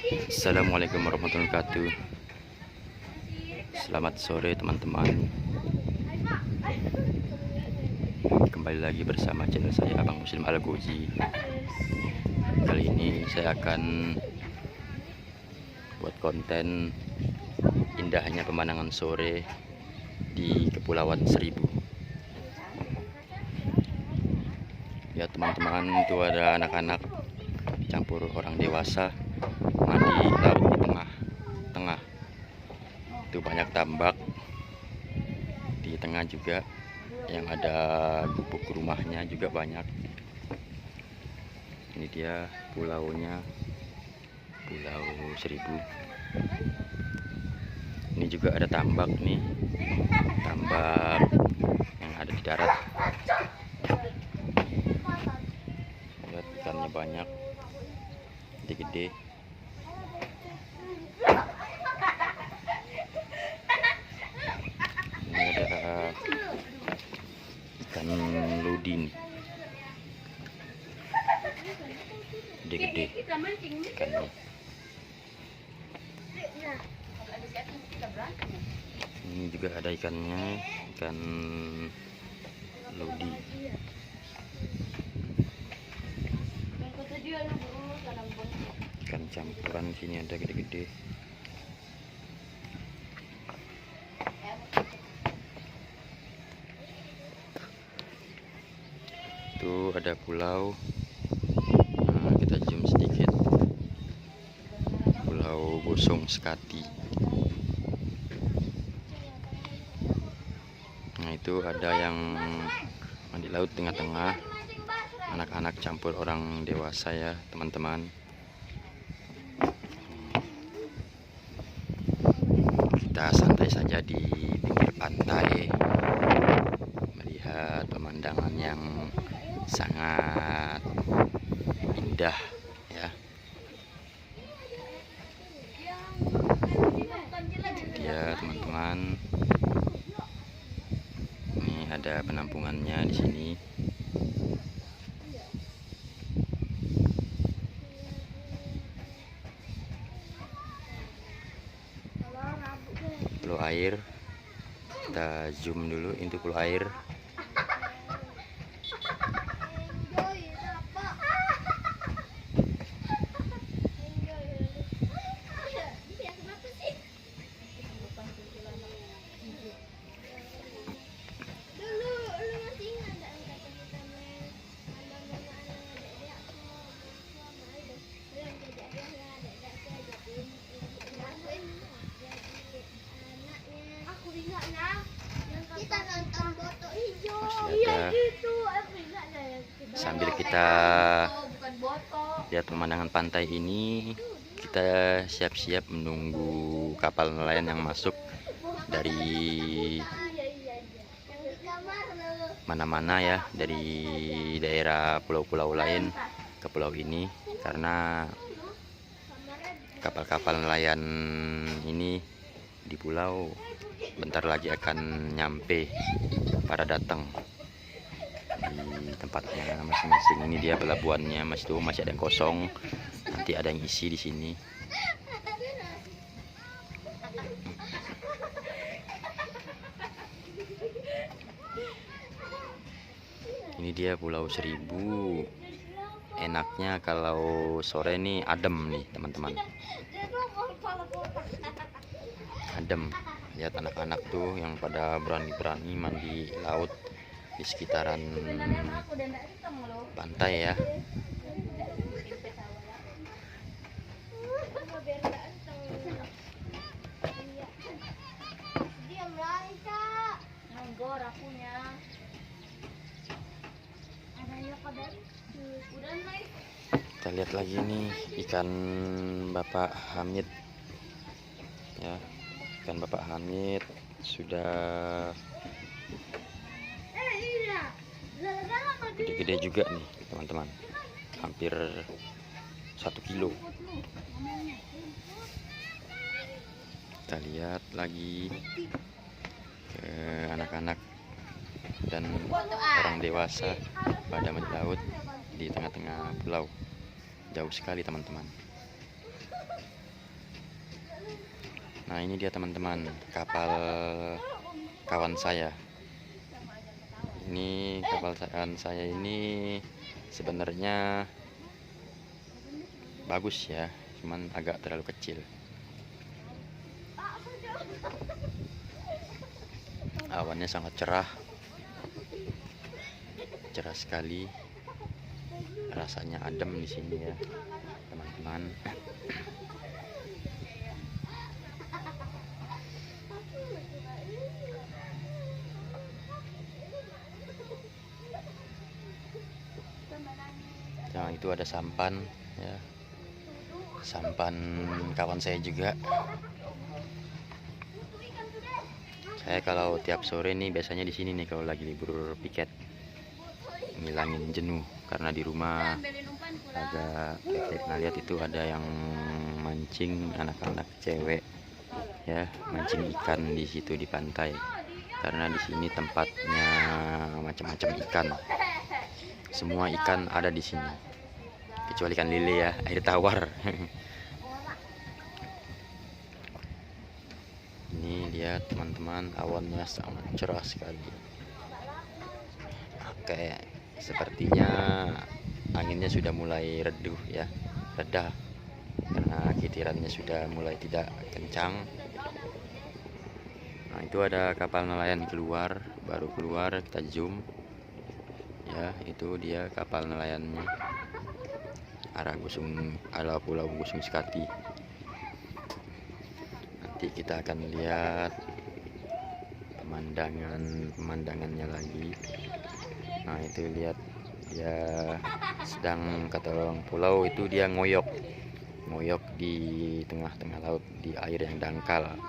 Assalamualaikum warahmatullahi wabarakatuh. Selamat sore teman-teman. Kembali lagi bersama channel saya Abang Muslim Al-Gozi. Kali ini saya akan buat konten indahnya pemandangan sore di Kepulauan Seribu. Ya teman-teman, itu ada anak-anak campur orang dewasa mandi laut di tengah. Itu banyak tambak di tengah juga, yang ada gubuk rumahnya juga banyak. Ini dia pulaunya, Pulau Seribu. Ini juga ada tambak nih, tambak yang ada di darat. Lihat ikannya banyak, gede-gede. Ini ada ikan ludi nih, gede-gede ikannya. Ini juga ada ikannya, ikan ludi. Ikan campuran sini ada gede-gede. Itu ada pulau. Nah, kita zoom sedikit. Pulau Bosong Sekati. Nah, itu ada yang mandi laut tengah-tengah. Anak-anak campur orang dewasa ya, teman-teman. Kita santai saja di pinggir pantai, melihat pemandangan yang sangat indah ya. Dia teman-teman, ini ada penampungannya di sini. Pulau air, kita zoom dulu, itu pulau air. Sambil kita lihat pemandangan pantai ini, kita siap-siap menunggu kapal nelayan yang masuk dari mana-mana ya, dari daerah pulau-pulau lain ke pulau ini, karena kapal-kapal nelayan ini di pulau bentar lagi akan nyampe para datang di tempatnya masing-masing. Ini dia pelabuhannya, masih ada yang kosong, nanti ada yang isi di sini. Ini dia Pulau Seribu. Enaknya kalau sore nih adem nih teman-teman, adem. Lihat anak-anak tuh yang pada berani-berani mandi laut di sekitaran pantai ya. Kita lihat lagi nih ikan Bapak Hamid ya. Ikan Bapak Hamid sudah gede-gede juga nih teman-teman, hampir 1 kilo. Kita lihat lagi ke anak-anak dan orang dewasa pada mandi laut di tengah-tengah pulau. Jauh sekali teman-teman. Nah, ini dia teman-teman, kapal kawan saya. Ini kapal kawan saya ini sebenarnya bagus ya, cuman agak terlalu kecil. Awannya sangat cerah sekali. Rasanya adem di sini ya, teman-teman. Nah, itu ada sampan ya. Sampan kawan saya juga. Saya kalau tiap sore nih biasanya di sini nih kalau lagi libur piket, ngilangin jenuh karena di rumah agak pernah lihat itu ada yang mancing, anak-anak cewek ya, mancing ikan di situ di pantai. Karena di sini tempatnya macam-macam ikan. Semua ikan ada di sini. Kecuali ikan lele ya, air tawar. Ini lihat teman-teman, awannya sangat cerah sekali. Oke, sepertinya anginnya sudah mulai redup ya, reda karena kitirannya sudah mulai tidak kencang. Nah, itu ada kapal nelayan keluar, baru keluar, kita zoom ya, itu dia kapal nelayannya, arah Pulau Gusung Sekati. Nanti kita akan lihat pemandangannya lagi. Nah, itu lihat dia sedang, kata orang pulau itu dia ngoyok di tengah-tengah laut, di air yang dangkal,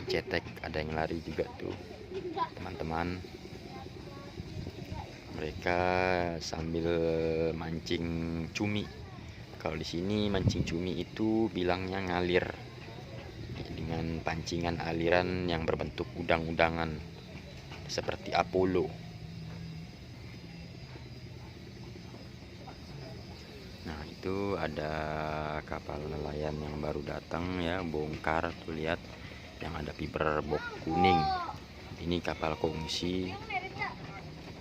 cetek. Ada yang lari juga tuh teman-teman. Mereka sambil mancing cumi. Kalau di sini mancing cumi itu bilangnya ngalir, dengan pancingan aliran yang berbentuk udang-udangan seperti Apollo. Nah, itu ada kapal nelayan yang baru datang ya, bongkar tuh, lihat yang ada fiber box kuning. Ini kapal kongsi.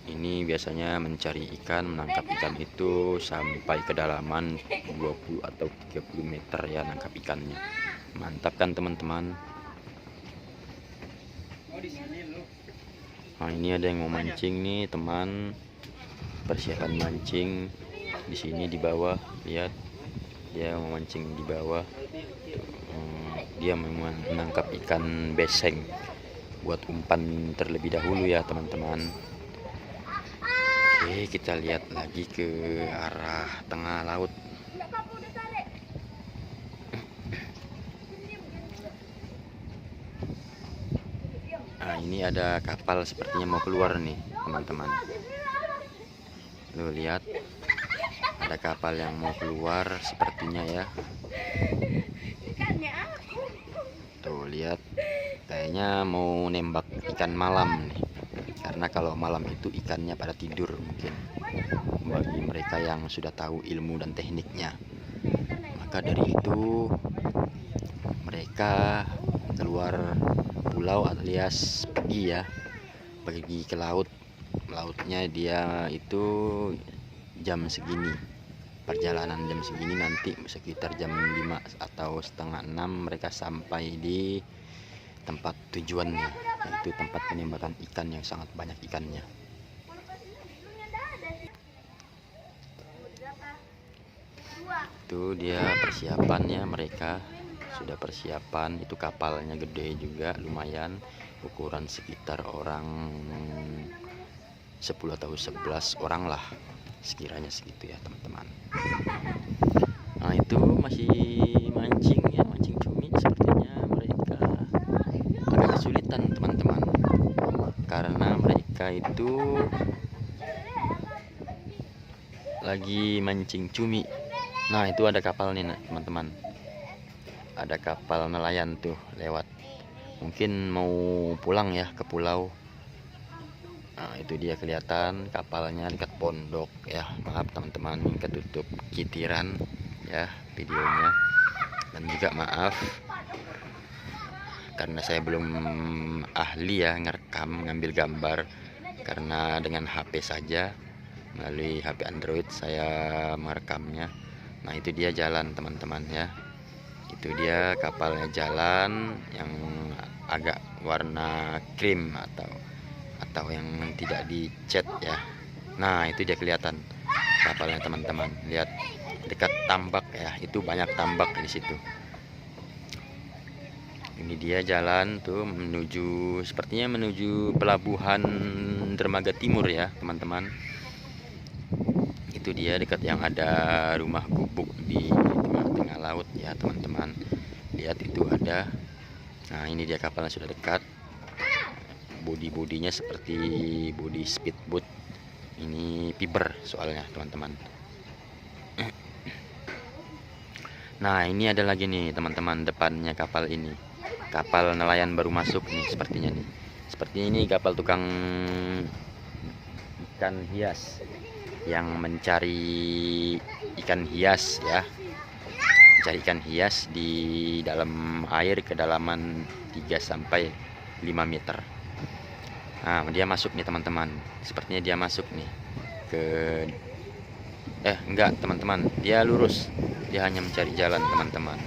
Ini biasanya mencari ikan, menangkap ikan itu sampai kedalaman 20 atau 30 meter ya, nangkap ikannya. Mantap kan teman-teman. Nah, ini ada yang mau mancing nih teman, persiapan mancing di sini di bawah. Lihat dia mau mancing di bawah. Dia memang menangkap ikan beseng buat umpan terlebih dahulu ya teman-teman. Oke, kita lihat lagi ke arah tengah laut. Nah, ini ada kapal sepertinya mau keluar nih teman-teman. Lo lihat, ada kapal yang mau keluar sepertinya ya. Tuh lihat, kayaknya mau nembak ikan malam nih. Karena kalau malam itu ikannya pada tidur mungkin, bagi mereka yang sudah tahu ilmu dan tekniknya. Maka dari itu mereka keluar pulau alias pergi ke laut. Lautnya dia itu jam segini, perjalanan jam segini, nanti sekitar jam 5 atau setengah 6 mereka sampai di tempat tujuannya, yaitu tempat penembakan ikan yang sangat banyak ikannya. Itu dia persiapannya, mereka sudah persiapan. Itu kapalnya gede juga, lumayan, ukuran sekitar orang 10 atau 11 orang lah, sekiranya segitu ya teman-teman. Nah, itu masih mancing ya, mancing cumi. Sepertinya mereka agak kesulitan teman-teman, karena mereka itu lagi mancing cumi. Nah, itu ada kapal nih teman-teman, ada kapal nelayan tuh lewat, mungkin mau pulang ya ke pulau. Nah, itu dia kelihatan kapalnya dekat pondok ya. Maaf teman-teman, ketutup kitiran ya videonya, dan juga maaf karena saya belum ahli ya ngerekam, ngambil gambar, karena dengan HP saja, melalui HP Android saya merekamnya. Nah itu dia jalan teman-teman ya, itu dia kapalnya jalan yang agak warna krim atau yang tidak dicat ya. Nah itu dia kelihatan kapalnya teman-teman, lihat dekat tambak ya, itu banyak tambak di situ. Ini dia jalan tuh menuju, sepertinya menuju pelabuhan Dermaga Timur ya teman-teman. Itu dia dekat yang ada rumah gubuk di tengah-tengah laut ya teman-teman. Lihat itu ada. Nah ini dia kapalnya sudah dekat. Bodinya seperti bodi speedboat. Ini fiber soalnya teman-teman. Nah ini ada lagi nih teman-teman, depannya kapal ini. Kapal nelayan baru masuk nih sepertinya nih. Sepertinya ini kapal tukang ikan hias yang mencari ikan hias ya. Mencari ikan hias di dalam air kedalaman 3 sampai 5 meter. Nah, dia masuk nih teman-teman. Sepertinya dia masuk nih ke enggak teman-teman, dia lurus. Dia hanya mencari jalan teman-teman.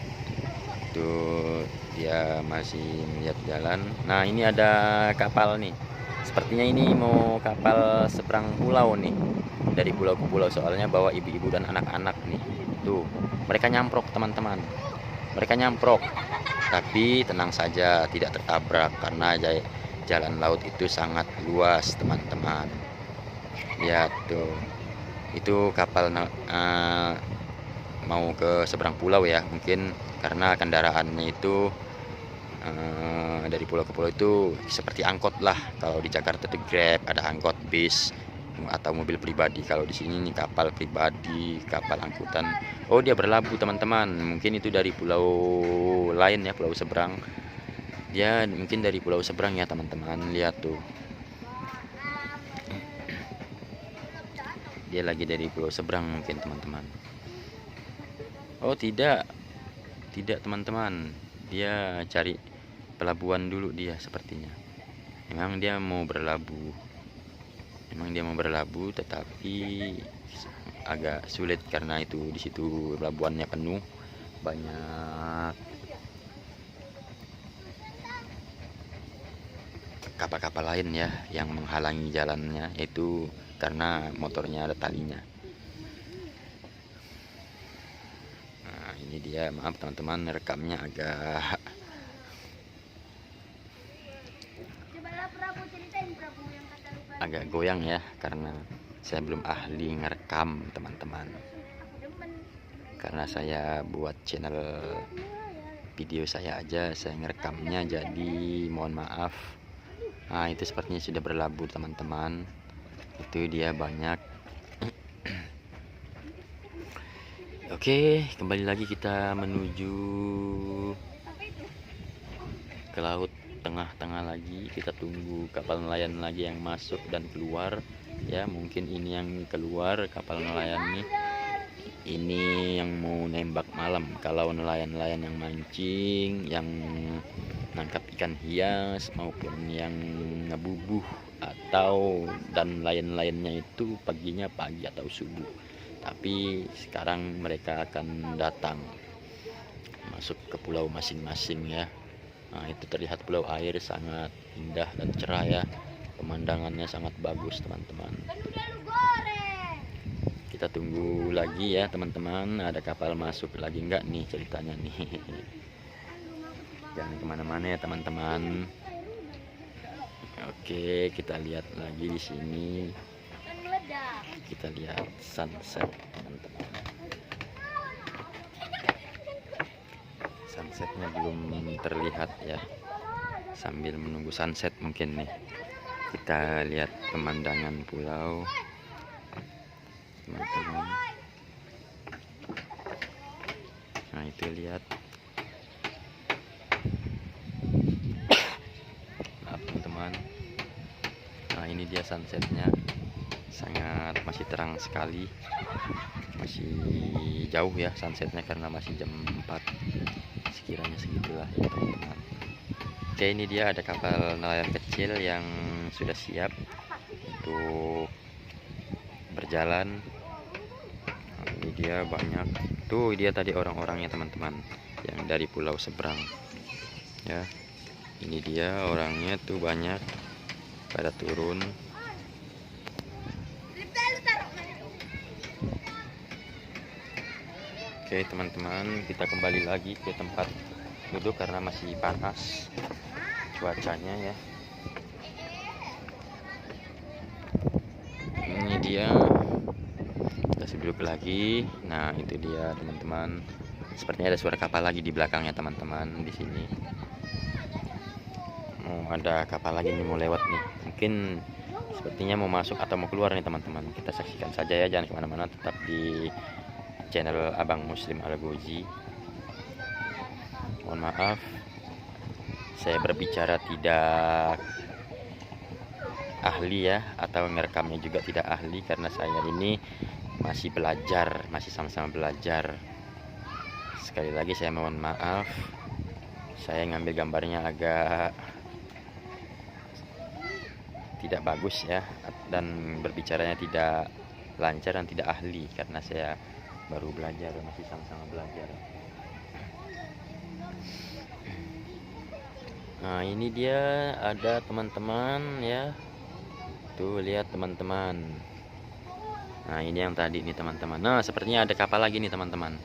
Tuh dia masih melihat jalan. Nah ini ada kapal nih, sepertinya ini mau kapal seberang pulau nih, dari pulau ke pulau, soalnya bawa ibu-ibu dan anak-anak nih. Tuh mereka nyamprok teman-teman, mereka nyamprok, tapi tenang saja, tidak tertabrak karena jalan laut itu sangat luas teman-teman. Lihat tuh, itu kapal mau ke seberang pulau ya, mungkin karena kendaraannya itu dari pulau ke pulau itu seperti angkot lah. Kalau di Jakarta itu Grab, ada angkot, bis, atau mobil pribadi. Kalau di sini nih kapal pribadi, kapal angkutan. Oh dia berlabuh teman-teman, mungkin itu dari pulau lain ya, pulau seberang. Dia mungkin dari pulau seberang ya teman-teman. Lihat tuh, dia lagi dari pulau seberang mungkin teman-teman. Oh tidak teman-teman, dia cari pelabuhan dulu dia sepertinya. Memang dia mau berlabuh, tetapi agak sulit karena itu di situ pelabuhannya penuh, banyak kapal-kapal lain ya yang menghalangi jalannya, yaitu karena motornya ada talinya. Nah ini dia, maaf teman-teman, rekamnya agak goyang ya, karena saya belum ahli ngerekam teman-teman, karena saya buat channel video saya aja, saya ngerekamnya, jadi mohon maaf. Nah itu sepertinya sudah berlabuh teman-teman, itu dia banyak. Oke, kembali lagi kita menuju ke laut tengah-tengah lagi. Kita tunggu kapal nelayan lagi yang masuk dan keluar ya. Mungkin ini yang keluar kapal nelayan nih, ini yang mau nembak malam. Kalau nelayan-nelayan yang mancing, yang nangkap ikan hias maupun yang ngebubuh atau dan lain-lainnya itu paginya pagi atau subuh. Tapi sekarang mereka akan datang masuk ke pulau masing-masing ya. Nah itu terlihat pulau air sangat indah dan cerah ya, pemandangannya sangat bagus teman-teman. Kita tunggu lagi ya teman-teman, ada kapal masuk lagi enggak nih ceritanya nih. Jangan kemana-mana ya teman-teman. Oke, kita lihat lagi di sini. Kita lihat sunset teman-teman. Sunsetnya belum terlihat ya. Sambil menunggu sunset mungkin nih, kita lihat pemandangan pulau teman-teman. Nah itu lihat, maaf teman-teman. Nah ini dia sunsetnya, sangat masih terang sekali, masih jauh ya sunsetnya karena masih jam 4 sekiranya, segitulah ya teman-teman. Oke, ini dia ada kapal nelayan kecil yang sudah siap untuk berjalan. Nah, ini dia banyak tuh, dia tadi orang-orangnya teman-teman yang dari pulau seberang ya. Ini dia orangnya tuh banyak pada turun. Oke teman-teman, kita kembali lagi ke tempat duduk karena masih panas cuacanya ya. Ini dia, kita duduk lagi. Nah itu dia teman-teman, sepertinya ada suara kapal lagi di belakangnya teman-teman. Di sini mau ada kapal lagi nih, mau lewat nih, mungkin sepertinya mau masuk atau mau keluar nih teman-teman. Kita saksikan saja ya, jangan kemana-mana, tetap di channel Abang Muslim Algozi. Mohon maaf saya berbicara tidak ahli ya, atau ngerekamnya juga tidak ahli karena saya ini masih belajar, masih sama-sama belajar. Sekali lagi saya mohon maaf, saya ngambil gambarnya agak tidak bagus ya, dan berbicaranya tidak lancar dan tidak ahli karena saya baru belajar, masih sama-sama belajar. Nah ini dia ada teman-teman ya, tuh lihat teman-teman. Nah ini yang tadi nih teman-teman. Nah sepertinya ada kapal lagi nih teman-teman.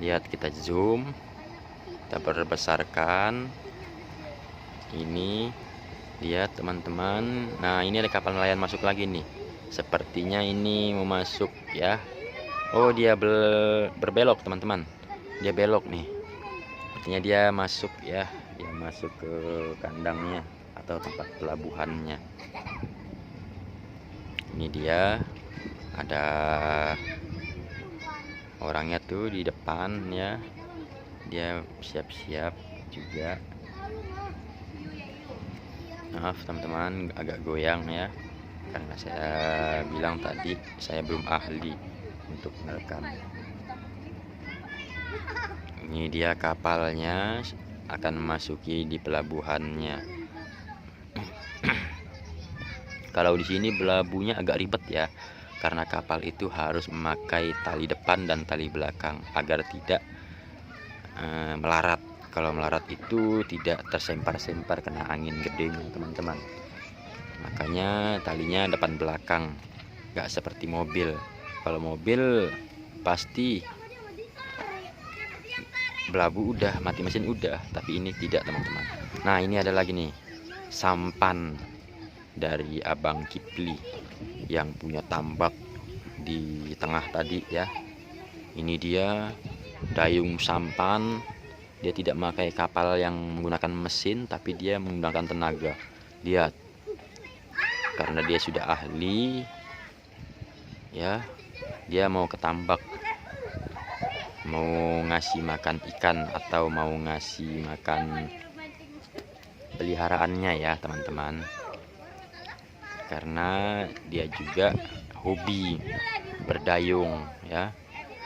Lihat, kita zoom, kita perbesarkan. Ini lihat teman-teman. Nah ini ada kapal nelayan masuk lagi nih. Sepertinya ini mau masuk ya. Oh dia berbelok teman-teman, dia belok nih. Artinya dia masuk ya, dia masuk ke kandangnya atau tempat pelabuhannya. Ini dia ada orangnya tuh di depan ya, dia siap-siap juga. Maaf teman-teman agak goyang ya, karena saya bilang tadi saya belum ahli untuk merekam. Ini dia kapalnya akan memasuki di pelabuhannya. Kalau di sini pelabuhannya agak ribet ya, karena kapal itu harus memakai tali depan dan tali belakang agar tidak melarat. Kalau melarat itu tidak tersempar-sempar kena angin gedenya teman-teman. Makanya talinya depan belakang, nggak seperti mobil. Kalau mobil pasti belabu udah, mati mesin udah, tapi ini tidak teman-teman. Nah ini ada lagi nih sampan dari Abang Kipli yang punya tambak di tengah tadi ya. Ini dia dayung sampan, dia tidak memakai kapal yang menggunakan mesin, tapi dia menggunakan tenaga. Lihat, karena dia sudah ahli ya, dia mau ke tambak, mau ngasih makan ikan atau mau ngasih makan peliharaannya ya teman-teman. Karena dia juga hobi berdayung ya.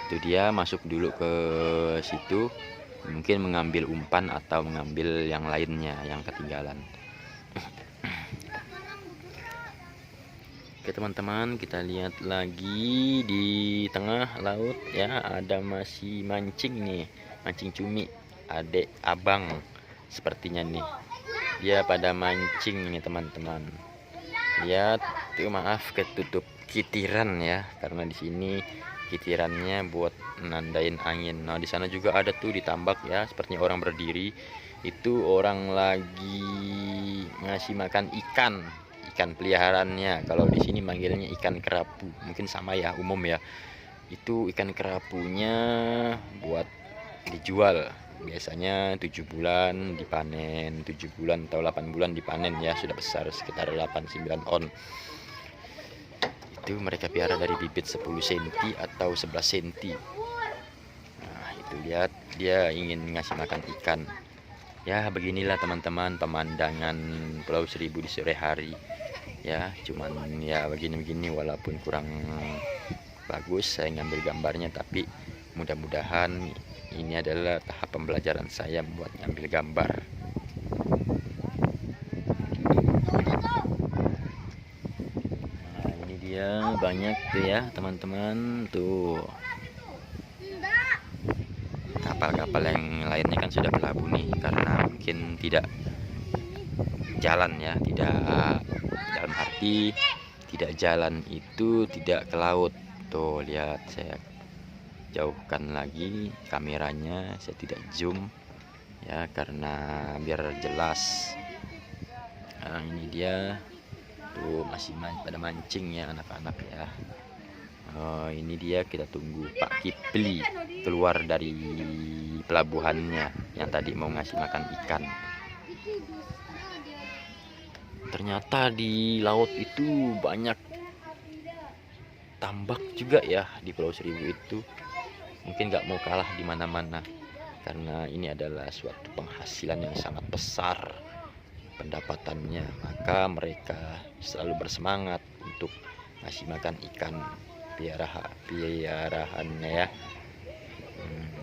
Itu dia masuk dulu ke situ, mungkin mengambil umpan atau mengambil yang lainnya yang ketinggalan. Oke teman-teman, kita lihat lagi di tengah laut ya, ada masih mancing nih, mancing cumi. Adek abang sepertinya nih, dia pada mancing nih teman-teman. Lihat tuh, maaf ketutup kitiran ya, karena di sini kitirannya buat menandain angin. Nah di sana juga ada tuh ditambak ya, sepertinya orang berdiri. Itu orang lagi ngasih makan ikan peliharaannya. Kalau di sini manggilnya ikan kerapu, mungkin sama ya, umum ya. Itu ikan kerapunya buat dijual. Biasanya 7 bulan dipanen, 7 bulan atau 8 bulan dipanen ya, sudah besar sekitar 8-9 on. Itu mereka piara dari bibit 10 cm atau 11 cm. Nah itu lihat, dia ingin ngasih makan ikan. Ya beginilah teman-teman pemandangan Pulau Seribu di sore hari ya. Cuman ya begini-begini, walaupun kurang bagus saya ngambil gambarnya, tapi mudah-mudahan ini adalah tahap pembelajaran saya membuat ngambil gambar. banyak tuh ya teman-teman. Tuh kapal-kapal yang lainnya kan sudah berlabuh nih, karena mungkin tidak jalan ya, tidak dalam arti tidak jalan itu tidak ke laut. Tuh lihat, saya jauhkan lagi kameranya, saya tidak zoom ya karena biar jelas. Nah, ini dia tuh masih pada mancing ya anak-anak ya. Oh, ini dia, kita tunggu Pak Kipli keluar dari pelabuhannya yang tadi mau ngasih makan ikan. Ternyata di laut itu banyak tambak juga ya di Pulau Seribu itu. Mungkin nggak mau kalah di mana-mana, karena ini adalah suatu penghasilan yang sangat besar pendapatannya. Maka mereka selalu bersemangat untuk ngasih makan ikan piaraannya ya.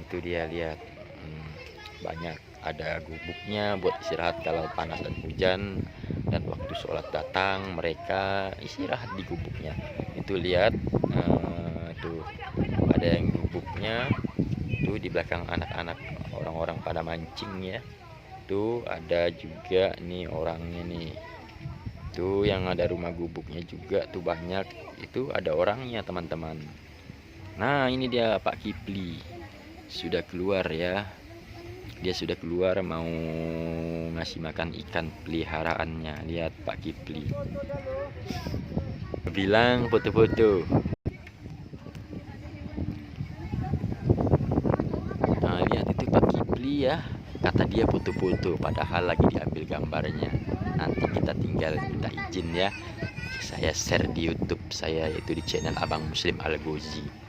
Itu dia, lihat, banyak ada gubuknya buat istirahat kalau panas dan hujan, dan waktu sholat datang mereka istirahat di gubuknya. Itu lihat, tuh ada yang gubuknya tuh di belakang anak-anak, orang-orang pada mancing ya. Tuh ada juga nih orangnya nih. Tuh yang ada rumah gubuknya juga tuh banyak, itu ada orangnya teman-teman. Nah ini dia Pak Kipli sudah keluar ya. Dia sudah keluar mau ngasih makan ikan peliharaannya. Lihat Pak Kipli bilang foto-foto. Nah lihat itu Pak Kipli ya, kata dia foto-foto padahal lagi diambil gambarnya. Nanti kita tinggal minta izin ya, saya share di YouTube saya, yaitu di channel Abang Muslim Al-Ghozi.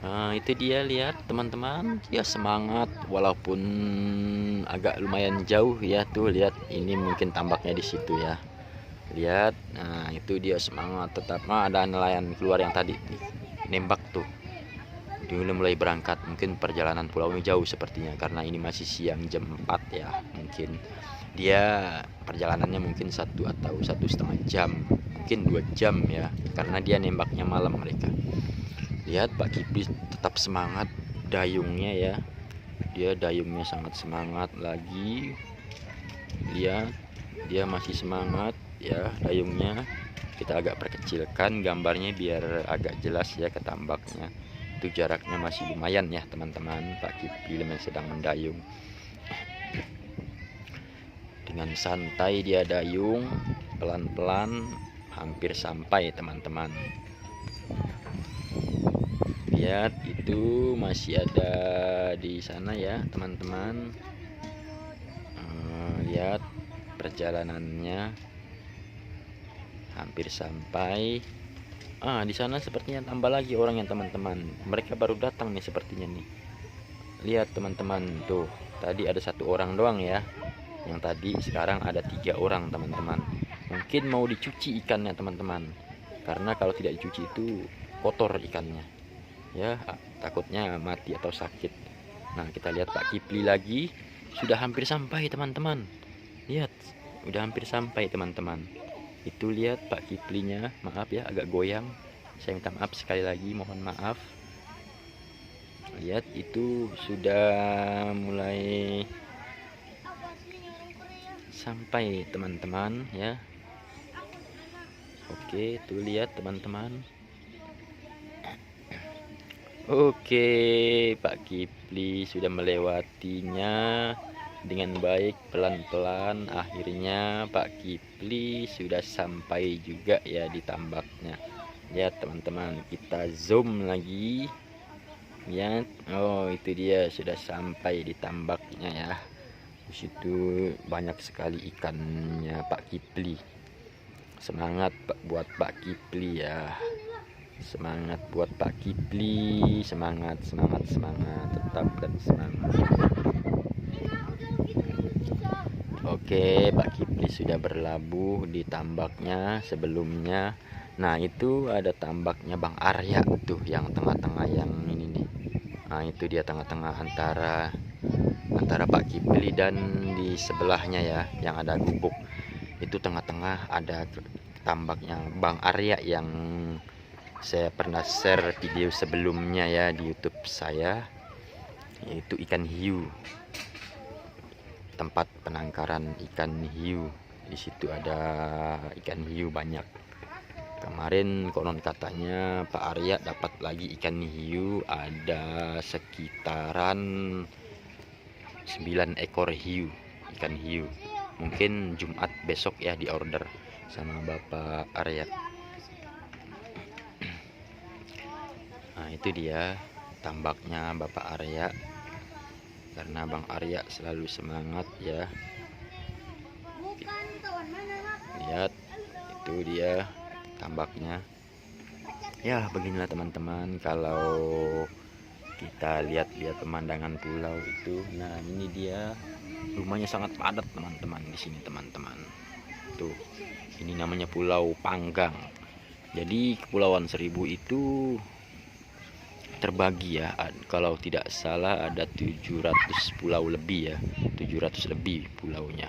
Nah itu dia, lihat teman-teman, dia semangat walaupun agak lumayan jauh ya. Tuh lihat, ini mungkin tambaknya di situ ya, lihat. Nah itu dia semangat tetap. Nah ada nelayan keluar yang tadi nembak tuh, dia mulai berangkat. Mungkin perjalanan pulaunya jauh sepertinya, karena ini masih siang jam 4 ya. Mungkin dia perjalanannya mungkin 1 atau 1,5 jam, mungkin 2 jam ya, karena dia nembaknya malam mereka. Lihat Pak Kipli tetap semangat dayungnya ya, dia dayungnya sangat semangat lagi. Lihat, dia masih semangat ya dayungnya. Kita agak perkecilkan gambarnya biar agak jelas ya ke tambaknya. Itu jaraknya masih lumayan ya teman-teman. Pak Kipli sedang mendayung dengan santai, dia dayung pelan-pelan, hampir sampai teman-teman. Lihat itu masih ada di sana ya teman-teman. Lihat perjalanannya hampir sampai. Di sana sepertinya tambah lagi orang yang teman-teman, mereka baru datang nih sepertinya nih. Lihat teman-teman, tuh tadi ada 1 orang doang ya yang tadi, sekarang ada 3 orang teman-teman. Mungkin mau dicuci ikannya teman-teman, karena kalau tidak dicuci itu kotor ikannya ya, takutnya mati atau sakit. Nah kita lihat Pak Kipli lagi, sudah hampir sampai teman-teman. Lihat, udah hampir sampai teman-teman. Itu lihat Pak Kiplinya, maaf ya agak goyang, saya minta maaf sekali lagi, mohon maaf. Lihat itu sudah mulai sampai teman-teman ya. Oke, tuh lihat teman-teman. Oke, Pak Kipli sudah melewatinya dengan baik, pelan-pelan. Akhirnya Pak Kipli sudah sampai juga ya di tambaknya. Lihat teman-teman, kita zoom lagi. Lihat, oh itu dia sudah sampai di tambaknya ya. Di situ banyak sekali ikannya Pak Kipli. Semangat buat Pak Kipli ya. Semangat buat Pak Kipli, semangat, tetap dan semangat. Oke, Pak Kipli sudah berlabuh di tambaknya sebelumnya. Nah itu ada tambaknya Bang Arya tuh, yang tengah-tengah yang ini nih. Nah itu dia tengah-tengah antara Pak Kipli dan di sebelahnya ya yang ada gubuk. Itu tengah-tengah ada tambaknya Bang Arya yang saya pernah share video sebelumnya ya di YouTube saya, yaitu ikan hiu. Tempat penangkaran ikan hiu. Di situ ada ikan hiu banyak. Kemarin konon katanya Pak Arya dapat lagi ikan hiu, ada sekitaran 9 ekor hiu, ikan hiu. Mungkin Jumat besok ya di order sama Bapak Arya. Nah, itu dia tambaknya Bapak Arya. Karena Bang Arya selalu semangat ya. Lihat, itu dia tambaknya. Ya, beginilah teman-teman kalau kita lihat-lihat pemandangan pulau itu. Nah, ini dia rumahnya sangat padat teman-teman di sini teman-teman. Tuh, ini namanya Pulau Panggang. Jadi Kepulauan Seribu itu terbagi ya, kalau tidak salah ada 700 pulau lebih ya, 700 lebih pulaunya.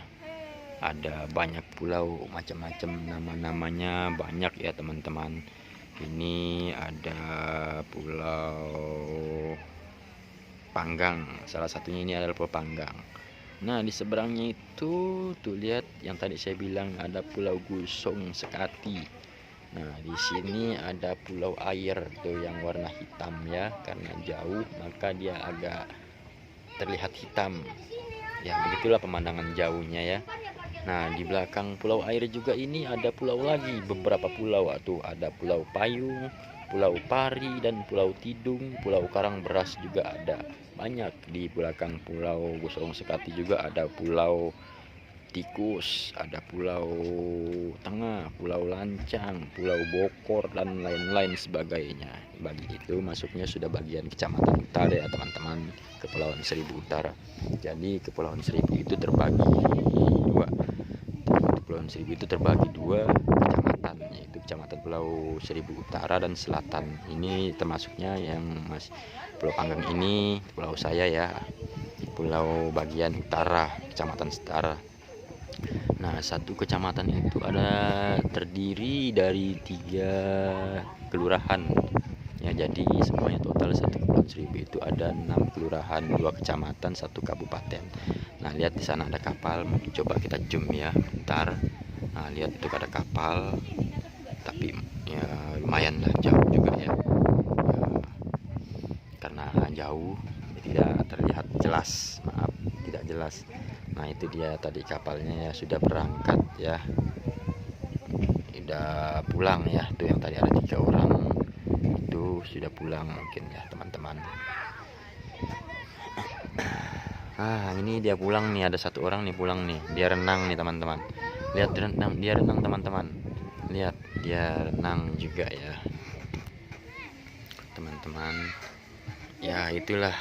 Ada banyak pulau, macam-macam nama-namanya banyak ya teman-teman. Ini ada Pulau Panggang, salah satunya ini adalah Pulau Panggang. Nah, di seberangnya itu tuh lihat yang tadi saya bilang ada Pulau Gusong Sekati. Nah, di sini ada pulau air tuh yang warna hitam ya, karena jauh maka dia agak terlihat hitam. Ya, begitulah pemandangan jauhnya ya. Nah, di belakang pulau air juga ini ada pulau lagi, beberapa pulau tuh, ada Pulau Payung, Pulau Pari dan Pulau Tidung, Pulau Karangberas juga ada. Banyak di belakang Pulau Gusong Sekati juga ada Pulau Tikus, ada Pulau Tengah, Pulau Lancang, Pulau Bokor dan lain-lain sebagainya. Bagi itu masuknya sudah bagian Kecamatan Utara ya teman-teman, Kepulauan Seribu Utara. Jadi Kepulauan Seribu itu terbagi dua. Kepulauan Seribu itu terbagi dua kecamatan, yaitu Kecamatan Pulau Seribu Utara dan Selatan. Ini termasuknya yang Pulau Panggang ini pulau saya ya, pulau bagian utara, Kecamatan Setara. Nah, satu kecamatan itu ada terdiri dari 3 kelurahan ya, jadi semuanya total satu Kepulauan Seribu itu ada 6 kelurahan, 2 kecamatan, 1 kabupaten. Nah, lihat di sana ada kapal, coba kita zoom ya bentar. Nah, lihat itu ada kapal, tapi ya lumayan lah jauh juga ya, karena jauh tidak terlihat jelas, maaf tidak jelas. Nah, itu dia tadi kapalnya ya, sudah berangkat ya, sudah pulang ya. Tuh yang tadi ada 3 orang itu sudah pulang mungkin ya teman-teman. Ini dia pulang nih, ada 1 orang nih pulang nih, dia renang nih teman-teman. Lihat dia renang teman-teman, lihat dia renang juga ya teman-teman. Ya, itulah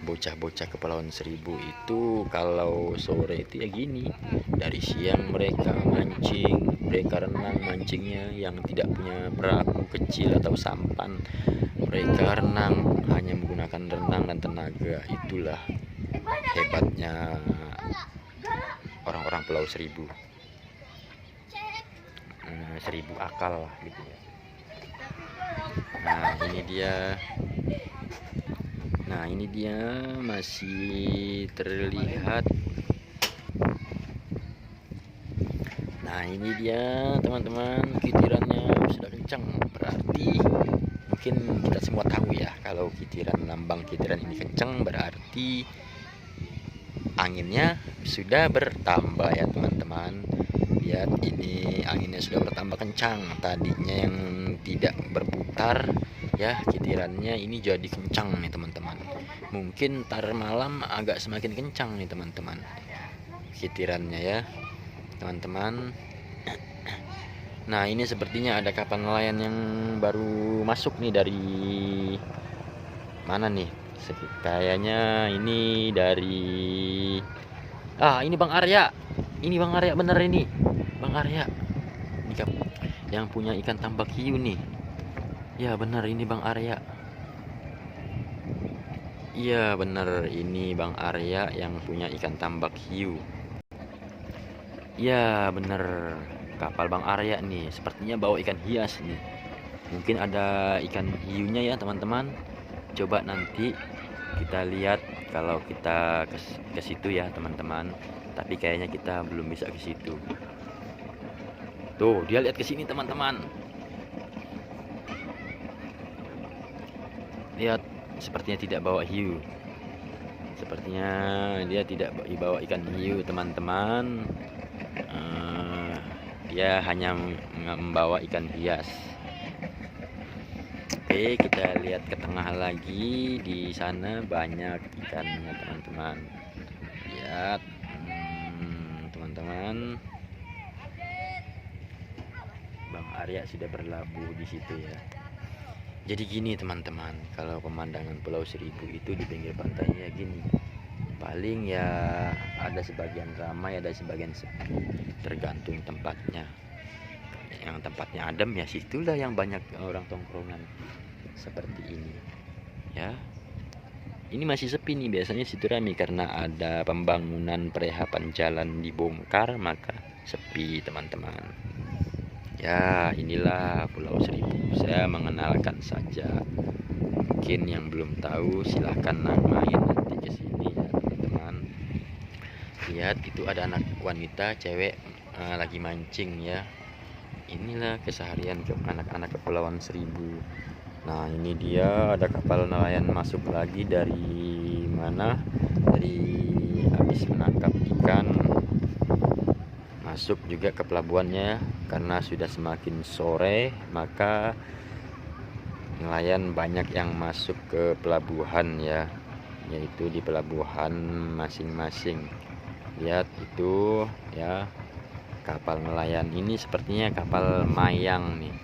bocah-bocah Kepulauan Seribu itu kalau sore itu ya gini. Dari siang mereka mancing, mereka renang, mancingnya yang tidak punya perahu kecil atau sampan, mereka renang hanya menggunakan renang dan tenaga. Itulah hebatnya orang-orang Pulau Seribu. Seribu akal gitu ya. Nah, ini dia. Nah, ini dia masih terlihat. Nah, ini dia teman-teman, kitirannya sudah kencang. Berarti mungkin kita semua tahu ya, kalau kitiran lambang kitiran ini kencang berarti anginnya sudah bertambah ya teman-teman. Lihat, ini anginnya sudah bertambah kencang. Tadinya yang tidak berputar ya kitirannya, ini jadi kencang nih teman-teman. Mungkin tar malam agak semakin kencang nih teman-teman kitirannya ya teman-teman. Nah, ini sepertinya ada kapal nelayan yang baru masuk nih, dari mana nih? Kayaknya ini dari ini Bang Arya. Ini Bang Arya bener, ini Bang Arya. Ini yang punya ikan tambak hiu nih. Ya benar, ini Bang Arya. Iya benar, ini Bang Arya yang punya ikan tambak hiu. Ya benar, kapal Bang Arya nih, sepertinya bawa ikan hias nih. Mungkin ada ikan hiunya ya teman-teman. Coba nanti kita lihat kalau kita ke situ ya teman-teman. Tapi kayaknya kita belum bisa ke situ. Tuh, dia lihat ke sini teman-teman. Lihat, sepertinya tidak bawa hiu. Sepertinya dia tidak bawa ikan hiu teman-teman. Dia hanya membawa ikan hias. Oke, kita lihat ke tengah lagi. Di sana banyak ikannya teman-teman. Lihat, teman-teman. Bang Arya sudah berlabuh di situ ya. Jadi gini teman-teman, kalau pemandangan Pulau Seribu itu di pinggir pantainya gini. Paling ya ada sebagian ramai, ada sebagian sepi, tergantung tempatnya. Yang tempatnya adem ya situlah yang banyak orang tongkrongan seperti ini ya. Ini masih sepi nih, biasanya situ ramai karena ada pembangunan perehapan jalan dibongkar, maka sepi teman-teman ya. Inilah Pulau Seribu, saya mengenalkan saja. Mungkin yang belum tahu silahkan main nanti ke sini ya teman-teman. Lihat, itu ada anak wanita cewek lagi mancing ya. Inilah keseharian ke anak-anak Kepulauan Seribu. Nah, ini dia ada kapal nelayan masuk lagi dari mana? Dari habis menangkap ikan. Masuk juga ke pelabuhannya karena sudah semakin sore, maka nelayan banyak yang masuk ke pelabuhan ya, yaitu di pelabuhan masing-masing. Lihat itu ya, kapal nelayan ini sepertinya kapal Mayang nih.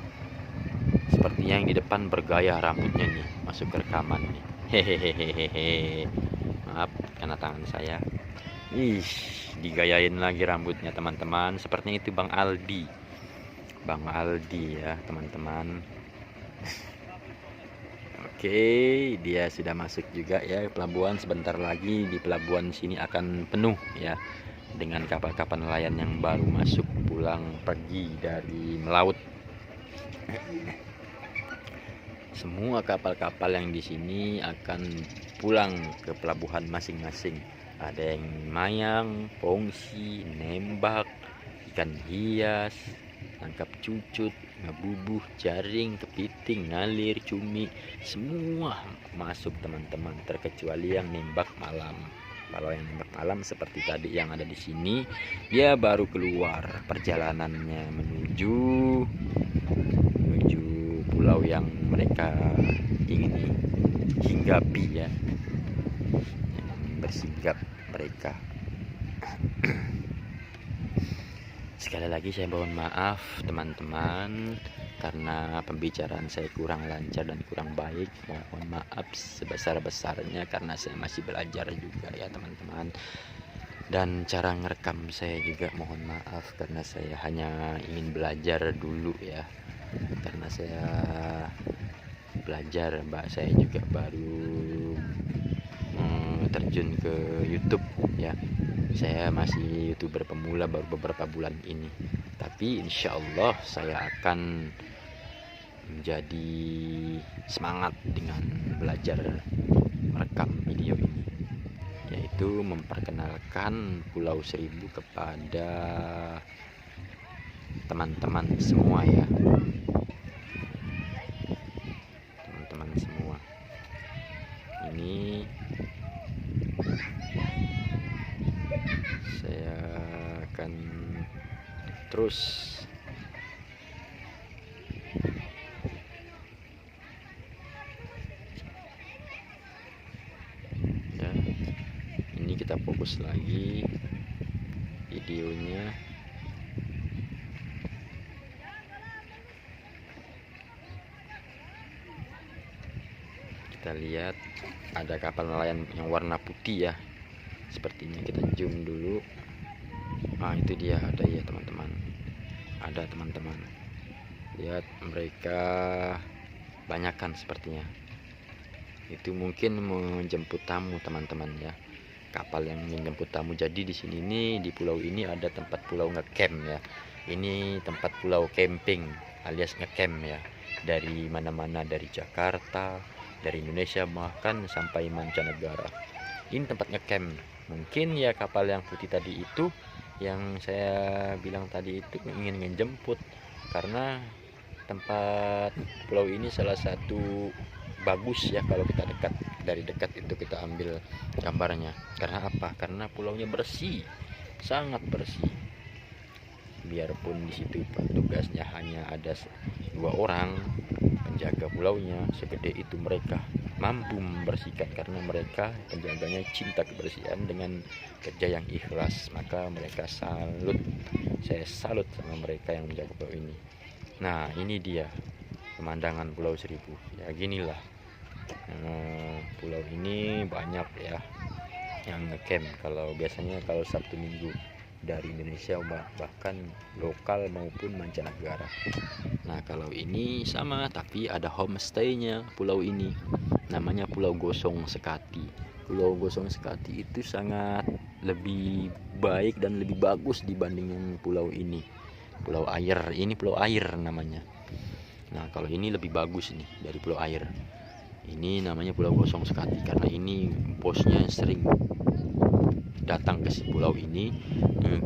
Sepertinya yang di depan bergaya rambutnya nih, masuk ke rekaman nih. Hehehehe. Maaf karena tangan saya. Ih, digayain lagi rambutnya teman-teman. Sepertinya itu Bang Aldi. Bang Aldi ya teman-teman. Oke, dia sudah masuk juga ya pelabuhan. Sebentar lagi di pelabuhan sini akan penuh ya dengan kapal-kapal nelayan yang baru masuk pulang pergi dari melaut. Semua kapal-kapal yang di sini akan pulang ke pelabuhan masing-masing. Ada yang mayang, pongsi, nembak, ikan hias, tangkap cucut, ngebubuh, jaring, kepiting, ngalir, cumi, semua masuk teman-teman, terkecuali yang nembak malam. Kalau yang nembak malam seperti tadi yang ada di sini, dia baru keluar perjalanannya menuju pulau yang mereka ingin hinggapi ya, yang bersinggah mereka. Sekali lagi saya mohon maaf teman-teman karena pembicaraan saya kurang lancar dan kurang baik. Mohon maaf sebesar-besarnya karena saya masih belajar juga ya teman-teman. Dan cara ngerekam saya juga mohon maaf karena saya hanya ingin belajar dulu ya. Karena saya belajar, saya juga baru terjun ke YouTube ya. Saya masih YouTuber pemula baru beberapa bulan ini. Tapi insya Allah saya akan menjadi semangat dengan belajar merekam video ini, yaitu memperkenalkan Pulau Seribu kepada teman-teman semua ya. Teman-teman semua. Ini saya akan terus ya. Ini kita fokus lagi videonya. Kita lihat ada kapal nelayan yang warna putih ya. Sepertinya kita zoom dulu. Nah, itu dia ada ya teman-teman. Ada teman-teman. Lihat mereka banyakkan sepertinya. Itu mungkin menjemput tamu teman-teman ya. Kapal yang menjemput tamu. Jadi di sini nih di pulau ini ada tempat pulau ngecamp ya. Ini tempat pulau camping alias ngecamp ya. Dari mana-mana, dari Jakarta, dari Indonesia, bahkan sampai mancanegara. Ini tempat ngecamp. Mungkin ya kapal yang putih tadi itu yang saya bilang tadi itu ingin menjemput, karena tempat pulau ini salah satu bagus ya kalau kita dekat, dari dekat itu kita ambil gambarnya. Karena apa? Karena pulaunya bersih, sangat bersih. Biarpun di situ petugasnya hanya ada 2 orang penjaga pulaunya, segede itu mereka mampu membersihkan karena mereka penjaganya cinta kebersihan dengan kerja yang ikhlas. Maka mereka salut, saya salut sama mereka yang menjaga pulau ini. Nah, ini dia pemandangan Pulau Seribu. Ya ginilah, pulau ini banyak ya yang ngecamp. Kalau biasanya kalau Sabtu Minggu dari Indonesia, bahkan lokal maupun mancanegara. Nah, kalau ini sama, tapi ada homestay-nya pulau ini. Namanya Pulau Gosong Sekati. Pulau Gosong Sekati itu sangat lebih baik dan lebih bagus dibanding yang pulau ini. Pulau Air, ini Pulau Air namanya. Nah, kalau ini lebih bagus nih dari Pulau Air. Ini namanya Pulau Gosong Sekati karena ini bosnya sering datang ke pulau ini,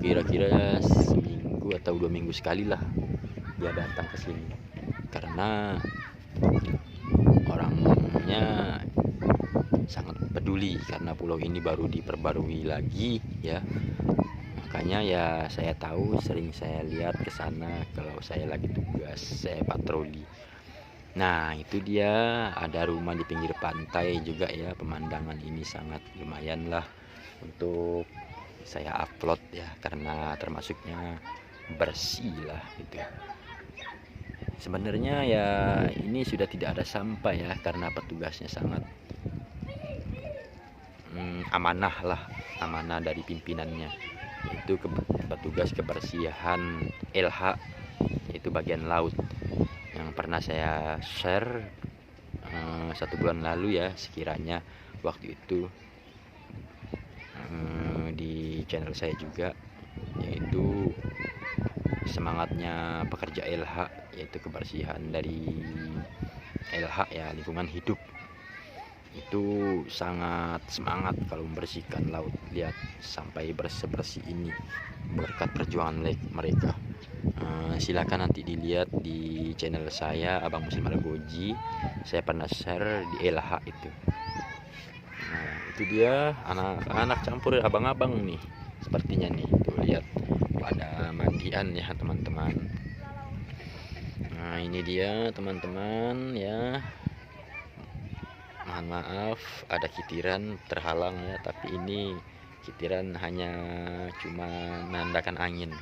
kira-kira seminggu atau 2 minggu sekali lah dia datang ke sini, karena orangnya sangat peduli karena pulau ini baru diperbarui lagi ya. Makanya ya saya tahu, sering saya lihat ke sana kalau saya lagi tugas, saya patroli. Nah, itu dia, ada rumah di pinggir pantai juga ya. Pemandangan ini sangat lumayan lah untuk saya upload ya, karena termasuknya bersih lah gitu. Sebenarnya ya ini sudah tidak ada sampah ya, karena petugasnya sangat amanah lah, amanah dari pimpinannya, yaitu petugas kebersihan LH, yaitu bagian laut, yang pernah saya share 1 bulan lalu ya sekiranya waktu itu di channel saya juga, yaitu semangatnya pekerja LH, yaitu kebersihan dari LH ya, lingkungan hidup. Itu sangat semangat kalau membersihkan laut. Lihat sampai bersih-bersih ini berkat perjuangan mereka. Silakan nanti dilihat di channel saya, Abang Muslim Algoji. Saya pernah share di LH itu. Nah, itu dia anak-anak campur abang-abang nih sepertinya nih. Tuh lihat pada mandian ya teman-teman. Nah, ini dia teman-teman ya. Mohon maaf ada kitiran terhalang ya, tapi ini kitiran hanya cuma menandakan angin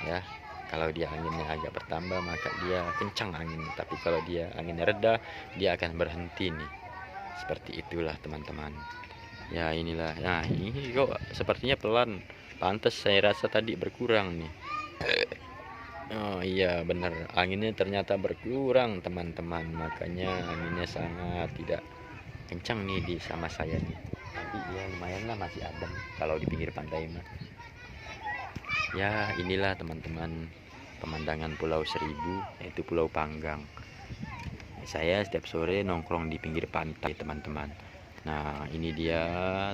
ya. Kalau dia anginnya agak bertambah maka dia kencang angin, tapi kalau dia anginnya reda dia akan berhenti nih. Seperti itulah teman-teman ya. Inilah, nah ini kok sepertinya pelan, pantas saya rasa tadi berkurang nih. Oh iya bener, anginnya ternyata berkurang teman-teman, makanya anginnya sangat tidak kencang nih di sama saya nih. Tapi ya lumayan lah, masih adem kalau di pinggir pantai mah. Ya inilah teman-teman pemandangan Pulau Seribu, yaitu Pulau Panggang. Saya setiap sore nongkrong di pinggir pantai teman-teman. Nah ini dia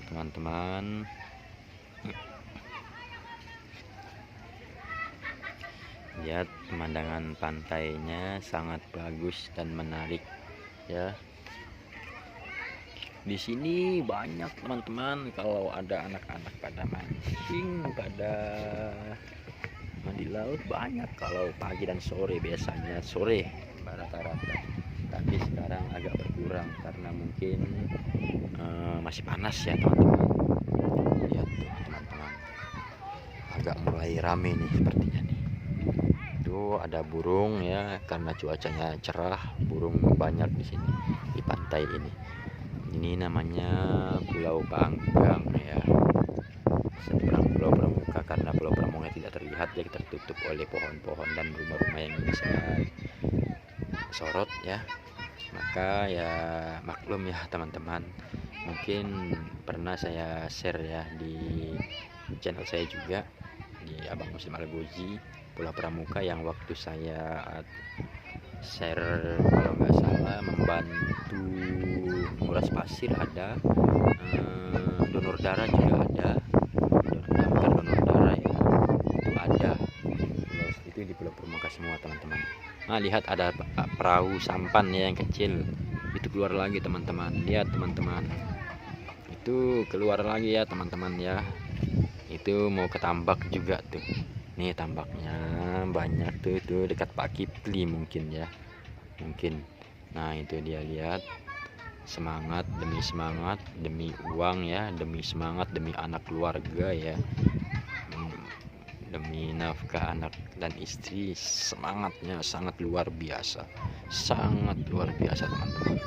teman-teman. Lihat pemandangan pantainya sangat bagus dan menarik ya. Di sini banyak teman-teman, kalau ada anak-anak pada mancing, pada mandi laut banyak kalau pagi dan sore, biasanya sore rata-rata. Tapi sekarang agak berkurang karena mungkin masih panas ya teman-teman. Lihat tuh teman-teman, agak mulai rame nih sepertinya nih. Itu ada burung ya, karena cuacanya cerah, burung banyak di sini di pantai ini. Ini namanya Pulau Panggang ya. Seberang Pulau Pramuka, karena Pulau Pramuka tidak terlihat jadi tertutup oleh pohon-pohon dan rumah-rumah yang bisa sorot ya. Maka ya maklum ya teman-teman, mungkin pernah saya share ya di channel saya juga, di Abang Muslim Algoji. Pulau Pramuka yang waktu saya share kalau nggak salah membantu nguras pasir ada, donor darah juga ada, donor darah ya itu ada. Itu di Pulau Pramuka semua teman-teman. Nah lihat ada perahu sampan ya yang kecil itu keluar lagi teman-teman. Lihat teman-teman, itu keluar lagi ya teman-teman ya. Itu mau ke tambak juga tuh. Nih tambaknya banyak tuh dekat Pak Kipli mungkin ya, mungkin. Nah itu dia, lihat, semangat demi uang ya, demi semangat demi anak keluarga ya, demi nafkah anak dan istri. Semangatnya sangat luar biasa, teman-teman.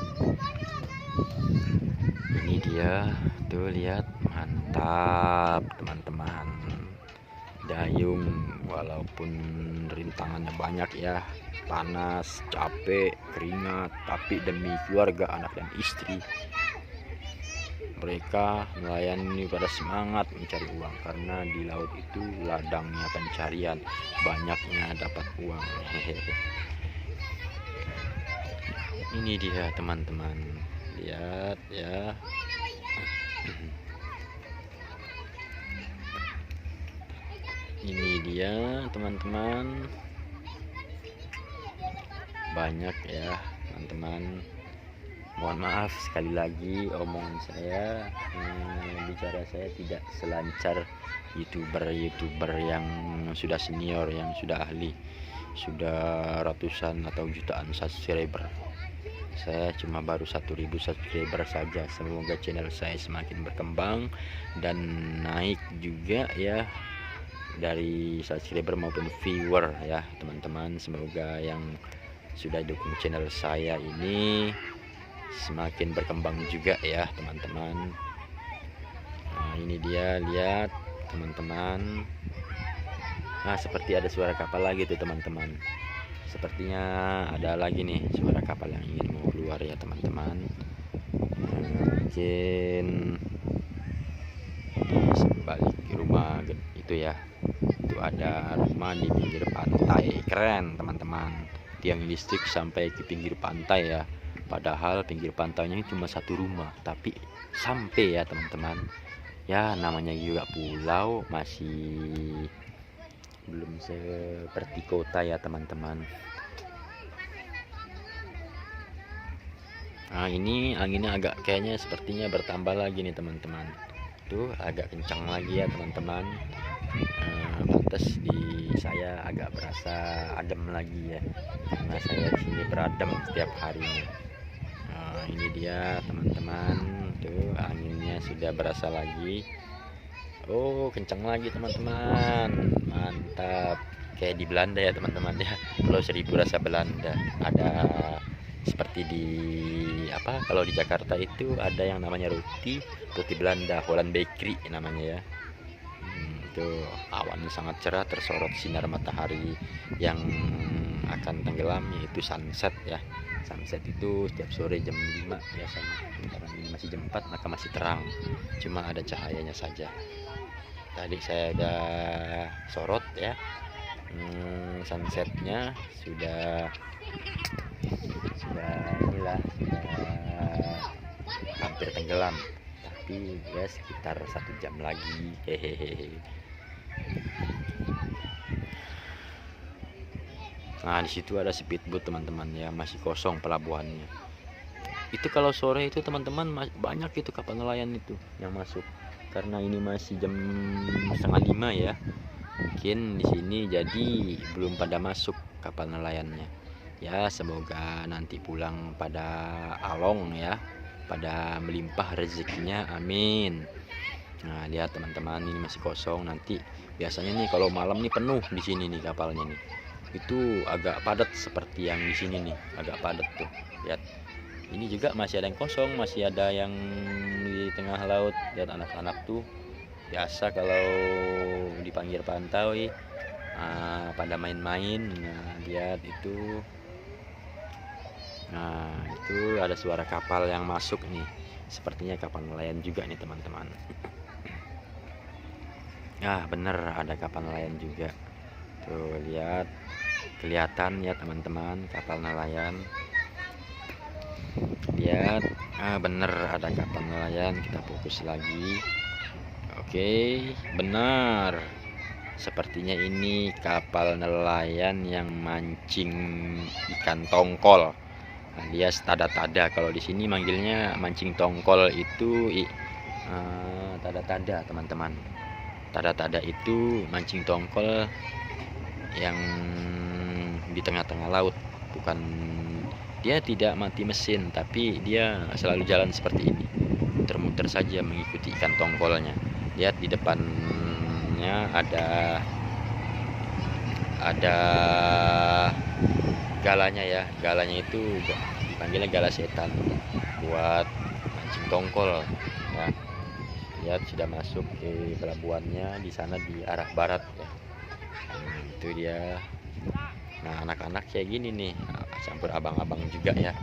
Ini dia tuh, lihat, mantap teman-teman. Dayung walaupun rintangannya banyak ya, panas, capek, keringat, tapi demi keluarga, anak dan istri, mereka nelayan ini pada semangat mencari uang, karena di laut itu ladangnya pencarian, banyaknya dapat uang. Hehehe. Ini dia teman-teman, lihat ya. Ini dia teman-teman, banyak ya teman-teman. Mohon maaf sekali lagi omongan saya, bicara saya tidak selancar youtuber yang sudah senior, yang sudah ahli, sudah ratusan atau jutaan subscriber. Saya cuma baru 1000 subscriber saja. Semoga channel saya semakin berkembang dan naik juga ya, dari subscriber maupun viewer ya teman-teman. Semoga yang sudah dukung channel saya ini semakin berkembang juga ya teman-teman. Nah ini dia, lihat teman-teman. Nah seperti ada suara kapal lagi tuh teman-teman. Sepertinya ada lagi nih suara kapal yang ingin mau keluar ya teman-teman. Mungkin di balik rumah itu ya, itu ada rumah di pinggir pantai. Keren teman-teman, tiang listrik sampai ke pinggir pantai ya. Padahal pinggir pantainya cuma satu rumah, tapi sampai ya teman-teman. Ya namanya juga pulau, masih belum seperti kota ya teman-teman. Nah ini anginnya agak kayaknya sepertinya bertambah lagi nih teman-teman. Tuh agak kencang lagi ya teman-teman. Pantas di saya agak berasa adem lagi ya, karena saya di sini beradem setiap harinya. Nah ini dia teman-teman, tuh anginnya sudah berasa lagi. Oh kencang lagi teman-teman, mantap, kayak di Belanda ya teman-teman ya. Pulau Seribu rasa Belanda. Ada seperti di apa, kalau di Jakarta itu ada yang namanya roti Belanda, Holland Bakery namanya ya. Tuh awannya sangat cerah, tersorot sinar matahari yang akan tenggelam, yaitu sunset ya. Sunset itu setiap sore jam 5 biasanya. Sekarang ini masih jam 4, maka masih terang, cuma ada cahayanya saja. Tadi saya udah sorot ya, sunsetnya sudah inilah, sudah hampir tenggelam, tapi ya sekitar 1 jam lagi. Hehehe. Nah di situ ada speedboat teman-teman ya, masih kosong pelabuhannya. Itu kalau sore itu teman-teman banyak itu kapal nelayan itu yang masuk, karena ini masih jam 4:30 ya. Mungkin di sini jadi belum pada masuk kapal nelayannya. Ya semoga nanti pulang pada along ya, pada melimpah rezekinya, amin. Nah lihat teman-teman, ini masih kosong. Nanti biasanya nih kalau malam nih penuh di sini nih kapalnya nih. Itu agak padat seperti yang di sini nih, agak padat tuh. Lihat. Ini juga masih ada yang kosong, masih ada yang di tengah laut. Lihat anak-anak tuh, biasa kalau di pinggir pantai pada main-main. Nah lihat itu. Nah itu ada suara kapal yang masuk nih, sepertinya kapal nelayan juga nih teman-teman. Bener ada kapal nelayan juga. Tuh lihat, kelihatan ya teman-teman kapal nelayan. Lihat, bener ada kapal nelayan. Kita fokus lagi. Oke, benar. Sepertinya ini kapal nelayan yang mancing ikan tongkol, alias tada-tada. Kalau di sini manggilnya mancing tongkol itu tada-tada, teman-teman. Tada-tada itu mancing tongkol yang di tengah-tengah laut. Bukan, dia tidak mati mesin, tapi dia selalu jalan seperti ini, muter-muter saja mengikuti ikan tongkolnya. Lihat di depannya ada galanya ya. Galanya itu dipanggilnya gala setan buat mancing tongkol ya. Lihat sudah masuk ke pelabuhannya di sana di arah barat ya. Itu dia. Nah, anak-anak kayak gini nih, campur abang-abang juga ya.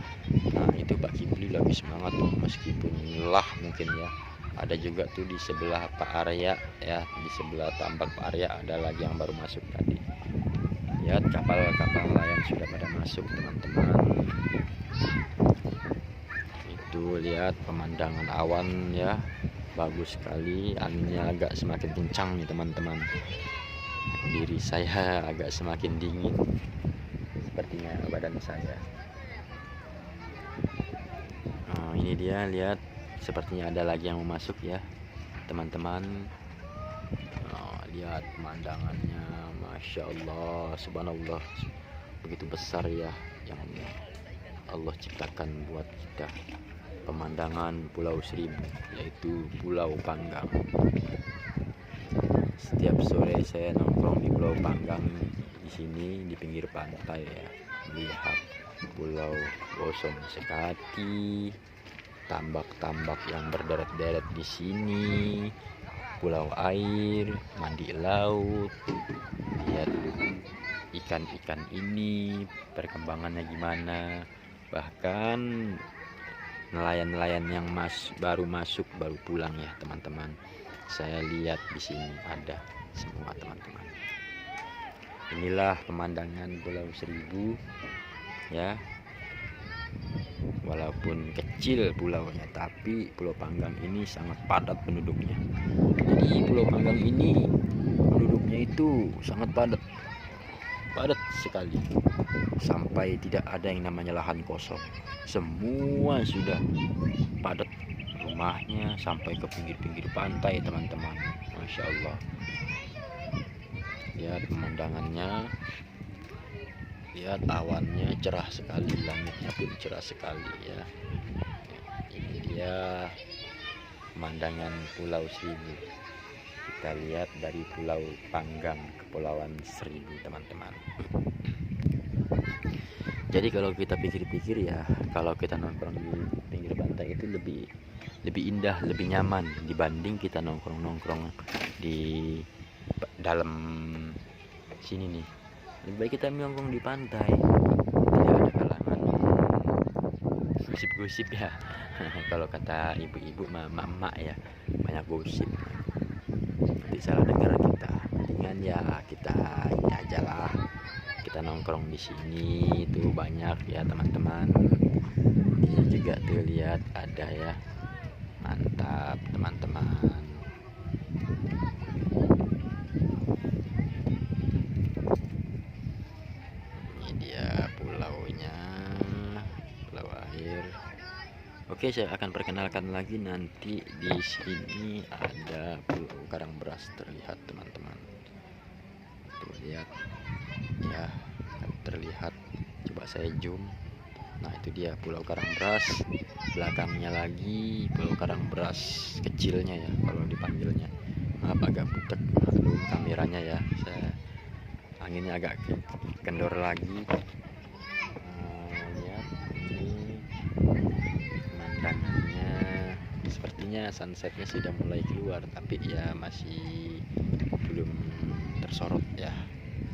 Nah, itu Pak Kipli lagi semangat tuh, meskipun lelah mungkin ya. Ada juga tuh di sebelah Pak Arya ya, di sebelah tambak Pak Arya ada lagi yang baru masuk tadi. Lihat kapal-kapal nelayan sudah pada masuk, teman-teman. Itu lihat pemandangan awan ya, bagus sekali. Anginnya agak semakin kencang nih, teman-teman. Diri saya agak semakin dingin, sepertinya badan saya. Nah, ini dia, lihat, sepertinya ada lagi yang mau masuk ya, teman-teman. Nah, lihat pemandangannya, masya Allah, subhanallah, begitu besar ya yang Allah ciptakan buat kita. Pemandangan Pulau Seribu, yaitu Pulau Panggang. Setiap sore saya nongkrong di Pulau Panggang di sini di pinggir pantai ya, melihat Pulau Gosong Sekati, tambak-tambak yang berderet-deret di sini, pulau air, mandi laut. Lihat ikan-ikan ini perkembangannya gimana. Bahkan nelayan-nelayan yang baru masuk, baru pulang ya, teman-teman. Saya lihat di sini ada semua, teman-teman. Inilah pemandangan Pulau Seribu ya. Walaupun kecil pulaunya, tapi Pulau Panggang ini sangat padat penduduknya. Jadi Pulau Panggang ini penduduknya itu sangat padat sekali, sampai tidak ada yang namanya lahan kosong. Semua sudah padat rumahnya sampai ke pinggir-pinggir pantai, teman-teman. Masya Allah. Lihat pemandangannya, lihat awannya cerah sekali, langitnya pun cerah sekali ya. Ini dia pemandangan Pulau Seribu. Kita lihat dari Pulau Panggang, Kepulauan Seribu, teman-teman. Jadi kalau kita pikir-pikir ya, kalau kita nongkrong di pinggir pantai itu lebih indah, lebih nyaman dibanding kita nongkrong di dalam sini nih. Lebih baik kita nongkrong di pantai, tidak ada kalangan gosip-gosip ya. Kalau kata ibu-ibu, mama ya, banyak gosip, nanti salah dengar kita. Mendingan ya kita ini aja lah, kita nongkrong di sini tuh banyak ya, teman-teman. Ini juga tuh lihat ada ya, mantap teman-teman. Ini dia pulaunya, pulau air. Oke, saya akan perkenalkan lagi nanti. Di sini ada Pulau Karangberas terlihat, teman-teman. Tuh lihat ya, terlihat. Coba saya zoom. Nah, itu dia Pulau Karangberas. Belakangnya lagi Pulau Karangberas kecilnya ya, kalau dipanggilnya. Maaf agak butek kameranya ya. Anginnya agak kendor lagi. Lihat ini pemandangannya. Sepertinya sunsetnya sudah mulai keluar, tapi ya masih belum tersorot ya,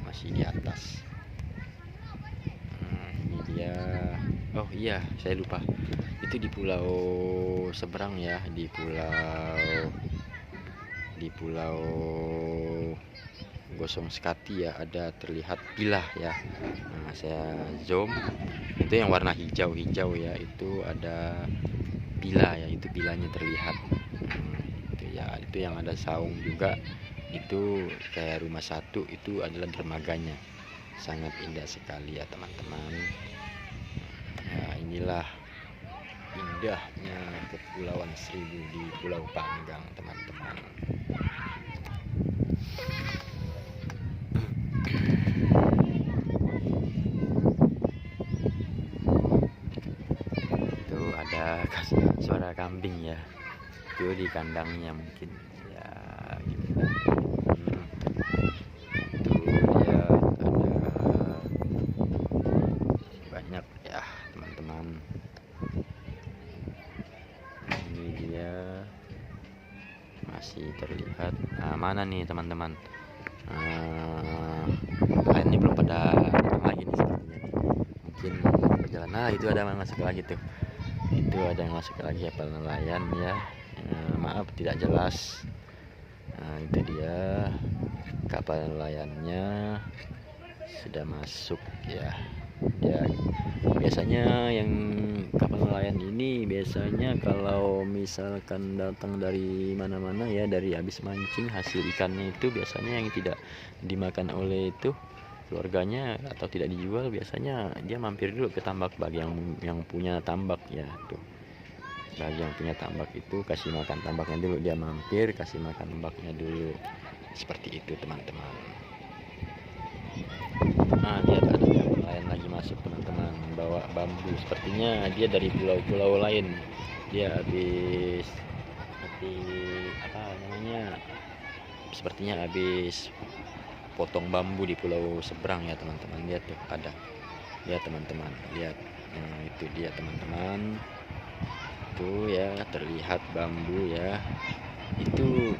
masih di atas. Ini dia. Oh iya, saya lupa, itu di pulau seberang ya, di pulau gosong sekati ya, ada terlihat pilah ya. Nah, saya zoom, itu yang warna hijau-hijau ya, itu ada pila ya, itu pilanya terlihat. Itu ya, itu yang ada saung juga, itu kayak rumah satu, itu adalah dermaganya, sangat indah sekali ya teman-teman. Ya, inilah indahnya Kepulauan Seribu di Pulau Panggang teman-teman. Itu ada suara kambing ya, itu di kandangnya mungkin ya gitu. Itu dia ada banyak ya teman-teman. Ini dia masih terlihat. Nah, mana nih teman-teman? Kalian ini belum pada datang lagi nih sepertinya nih. Mungkin berjalan. Nah, itu ada yang masuk lagi tuh. Itu ada yang masuk lagi kapal nelayan ya. Maaf tidak jelas. Nah, itu dia kapal nelayannya sudah masuk ya. Ya, biasanya yang kapal nelayan ini biasanya kalau misalkan datang dari mana-mana ya, dari habis mancing, hasil ikannya itu biasanya yang tidak dimakan oleh itu keluarganya atau tidak dijual, biasanya dia mampir dulu ke tambak bagi yang punya tambak ya. Tuh, bagi yang punya tambak itu kasih makan tambaknya dulu, dia mampir kasih makan tambaknya dulu, seperti itu teman-teman. Nah, lihat ada kapal nelayan lagi masuk teman-teman, bawa bambu, sepertinya dia dari pulau-pulau lain, dia habis apa namanya, sepertinya habis potong bambu di pulau seberang ya teman-teman. Lihat tuh, ada, lihat teman-teman, lihat. Nah, itu dia teman-teman, tuh ya terlihat bambu ya. Itu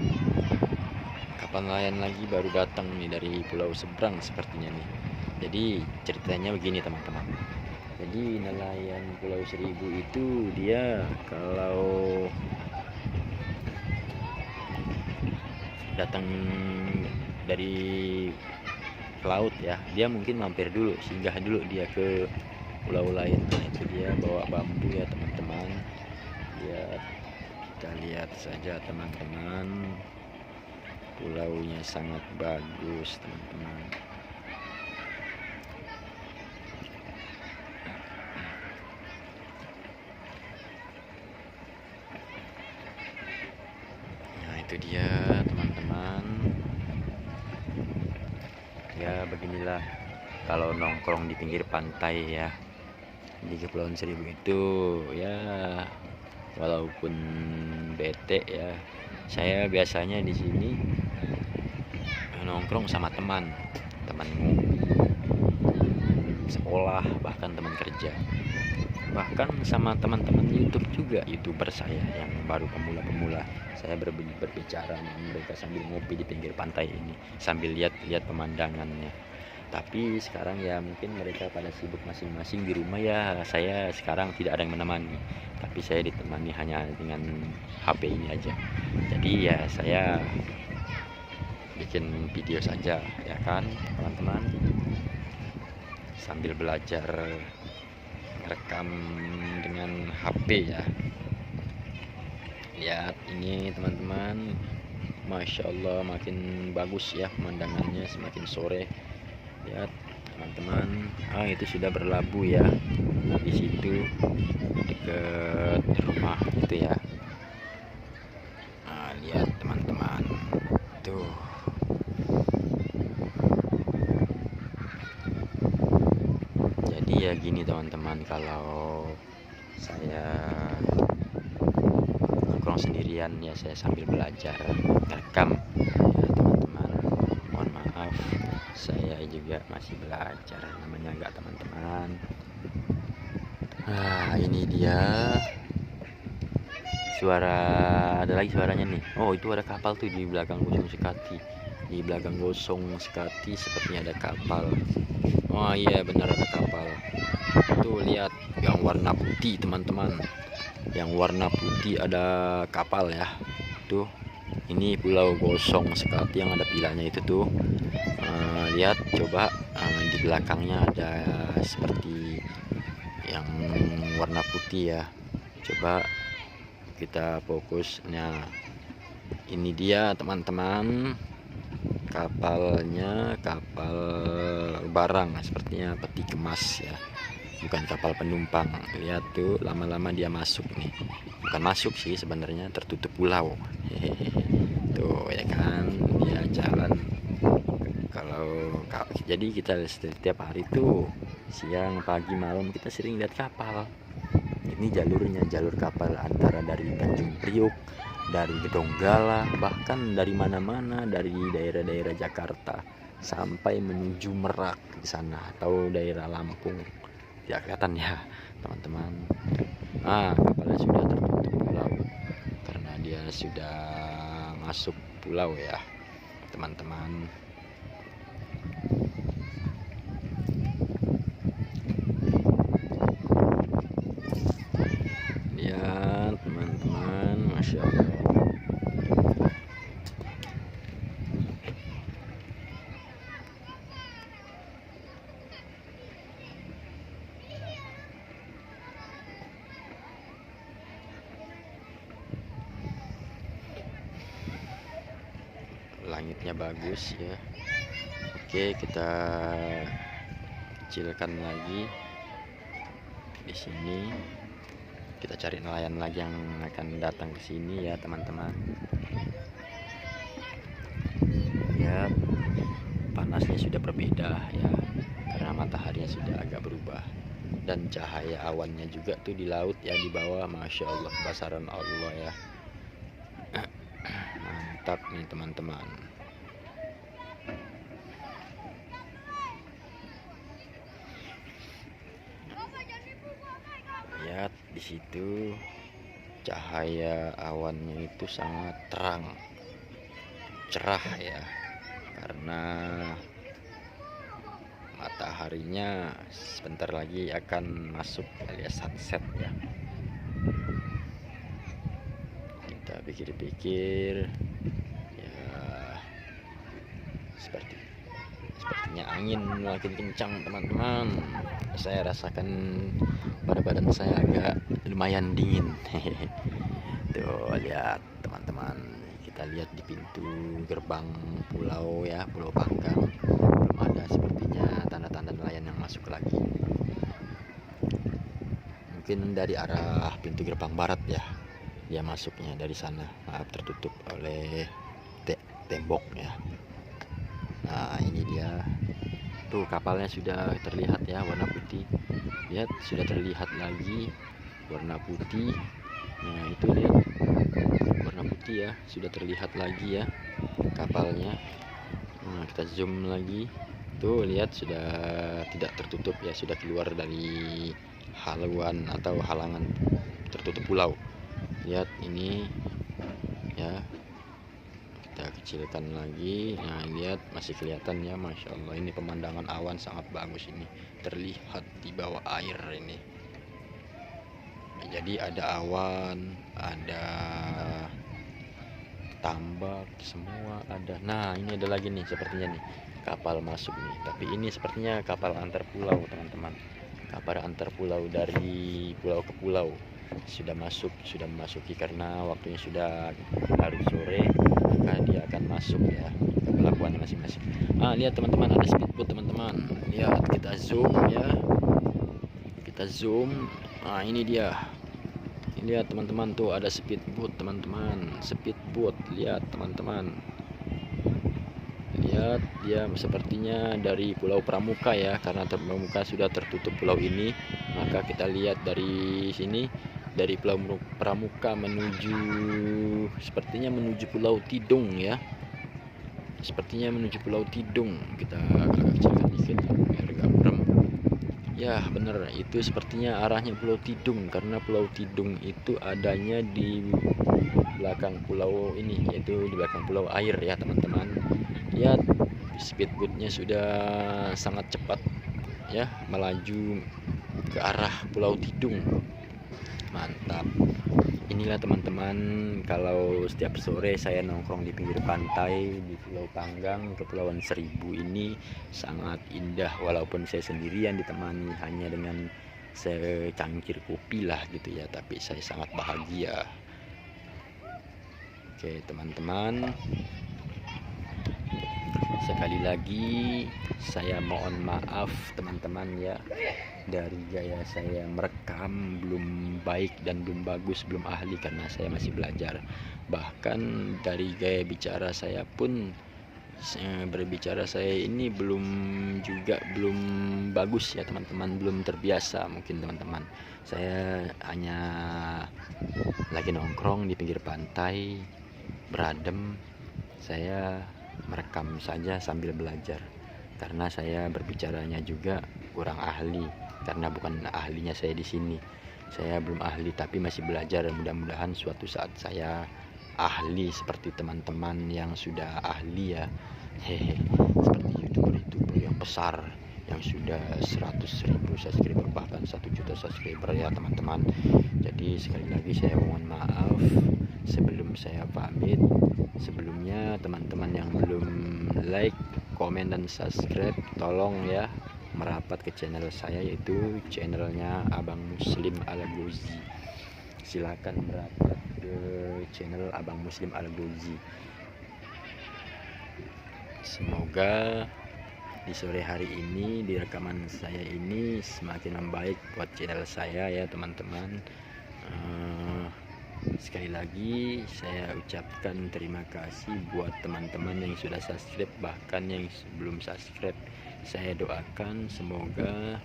kapal nelayan lagi baru datang nih dari pulau seberang sepertinya nih. Jadi ceritanya begini teman-teman, jadi nelayan Pulau Seribu itu dia kalau datang dari laut ya, dia mungkin mampir dulu, singgah dulu dia ke pulau lain. Nah, itu dia bawa bambu ya teman-teman. Kita lihat saja teman-teman, pulaunya sangat bagus teman-teman. Nah, itu dia teman-teman. Ya beginilah kalau nongkrong di pinggir pantai ya di Kepulauan Seribu itu ya, walaupun bete ya, saya biasanya di sini nongkrong sama teman ngopi, sekolah, bahkan teman kerja, bahkan sama teman-teman YouTube juga, YouTuber saya yang baru pemula-pemula. Saya berbicara dengan mereka sambil ngopi di pinggir pantai ini, sambil lihat-lihat pemandangannya. Tapi sekarang ya mungkin mereka pada sibuk masing-masing di rumah ya, saya sekarang tidak ada yang menemani, tapi saya ditemani hanya dengan HP ini aja. Jadi ya saya bikin video saja ya kan teman-teman, sambil belajar rekam dengan HP ya. Lihat ini teman-teman, Masya Allah makin bagus ya pemandangannya semakin sore. Lihat teman-teman, itu sudah berlabuh ya di situ dekat rumah itu ya. Nah, lihat teman-teman tuh. Jadi ya gini teman-teman, kalau saya nongkrong sendirian ya, saya sambil belajar rekam ya teman-teman. Mohon maaf, saya juga masih belajar namanya, enggak teman-teman. Nah, ini dia suara, ada lagi suaranya nih. Oh, itu ada kapal tuh di belakang gosong sekati. Di belakang gosong sekati sepertinya ada kapal. Oh iya, benar ada kapal. Tuh lihat yang warna putih teman-teman. Yang warna putih ada kapal ya. Tuh, Ini pulau gosong sekali yang ada pilanya itu tuh. Lihat coba, di belakangnya ada seperti yang warna putih ya. Coba kita fokus. Nah, ini dia teman-teman kapalnya, kapal barang sepertinya peti kemas ya, bukan kapal penumpang. Lihat tuh, lama-lama dia masuk nih, bukan masuk sih sebenarnya, tertutup pulau. Hehehe. Tuh ya kan, dia jalan. Jadi kita setiap hari tuh siang, pagi, malam kita sering lihat kapal. Ini jalurnya, jalur kapal antara dari Tanjung Priok, dari Donggala, bahkan dari mana-mana, dari daerah-daerah Jakarta sampai menuju Merak di sana atau daerah Lampung. Tidak kelihatan ya teman-teman. Kapalnya sudah tertutup pulau karena dia sudah masuk pulau ya teman-teman. Lihat teman-teman, Masya Allah. Langitnya bagus ya. Oke, kita kecilkan lagi di sini. Kita cari nelayan lagi yang akan datang ke sini ya teman-teman. Ya, panasnya sudah berbeda ya, karena mataharinya sudah agak berubah, dan cahaya awannya juga tuh di laut ya, di bawah. Masya Allah, kebesaran Allah ya. Mantap nih teman-teman. Lihat di situ, cahaya awannya itu sangat terang, cerah ya, karena mataharinya sebentar lagi akan masuk alias sunset ya. Kita pikir-pikir ya, sepertinya angin makin kencang teman-teman. Saya rasakan pada badan saya agak lumayan dingin. Tuh lihat teman-teman, kita lihat di pintu gerbang pulau ya, Pulau Panggang, belum ada sepertinya tanda-tanda nelayan yang masuk lagi. Mungkin dari arah pintu gerbang barat ya dia masuknya, dari sana. Maaf, tertutup oleh tembok ya. Nah, ini dia tuh, kapalnya sudah terlihat ya, warna putih. Lihat, sudah terlihat lagi warna putih. Nah, itu lihat warna putih ya, sudah terlihat lagi ya kapalnya. Nah, kita zoom lagi. Tuh lihat, sudah tidak tertutup ya, sudah keluar dari haluan atau halangan tertutup pulau. Lihat ini ya, kita kecilkan lagi. Nah, lihat masih kelihatan ya, Masya Allah. Ini pemandangan awan sangat bagus, ini terlihat di bawah air ini. Nah, jadi ada awan, ada tambak, semua ada. Nah, ini ada lagi nih, sepertinya nih kapal masuk nih, tapi ini sepertinya kapal antar pulau teman-teman. Kapal antar pulau dari pulau ke pulau sudah memasuki, karena waktunya sudah larut sore, maka dia akan masuk ya ke pelabuhan masing-masing. Lihat teman-teman, ada speedboat teman-teman. Lihat, kita zoom ya, kita zoom. Ini dia. Lihat teman-teman, tuh ada speedboat teman-teman, speedboat. Lihat teman-teman, lihat dia sepertinya dari Pulau Pramuka ya, karena Pramuka sudah tertutup pulau ini. Maka kita lihat dari sini, dari Pulau Pramuka sepertinya menuju Pulau Tidung ya, sepertinya menuju Pulau Tidung. Kita agak kecilkan dikit biar gak buram. Ya bener, itu sepertinya arahnya Pulau Tidung, karena Pulau Tidung itu adanya di belakang pulau ini, yaitu di belakang pulau air ya teman-teman. Lihat, speedboatnya sudah sangat cepat ya, melaju ke arah Pulau Tidung. Mantap. Inilah teman-teman, kalau setiap sore saya nongkrong di pinggir pantai di Pulau Panggang, Kepulauan Seribu ini sangat indah. Walaupun saya sendirian ditemani hanya dengan secangkir kopi lah gitu ya, tapi saya sangat bahagia. Oke teman-teman, sekali lagi saya mohon maaf teman-teman ya, dari gaya saya merekam belum baik dan belum bagus, belum ahli karena saya masih belajar. Bahkan dari gaya bicara saya pun, berbicara saya ini belum bagus ya teman-teman, belum terbiasa mungkin teman-teman. Saya hanya lagi nongkrong di pinggir pantai beradem, saya merekam saja sambil belajar karena saya berbicaranya juga kurang ahli, karena bukan ahlinya saya di sini. Saya belum ahli tapi masih belajar, dan mudah-mudahan suatu saat saya ahli seperti teman-teman yang sudah ahli ya. Hehe, seperti youtuber yang besar yang sudah 100.000 subscriber bahkan 1 juta subscriber ya teman-teman. Jadi sekali lagi saya mohon maaf sebelum saya pamit. Sebelumnya teman-teman yang belum like, komen dan subscribe, tolong ya merapat ke channel saya, yaitu channelnya Abang Muslim Al-Ghazzi. Silakan merapat ke channel Abang Muslim Al-Ghazzi. Semoga di sore hari ini, di rekaman saya ini semakin membaik buat channel saya ya teman-teman. Sekali lagi saya ucapkan terima kasih buat teman-teman yang sudah subscribe, bahkan yang belum subscribe. Saya doakan semoga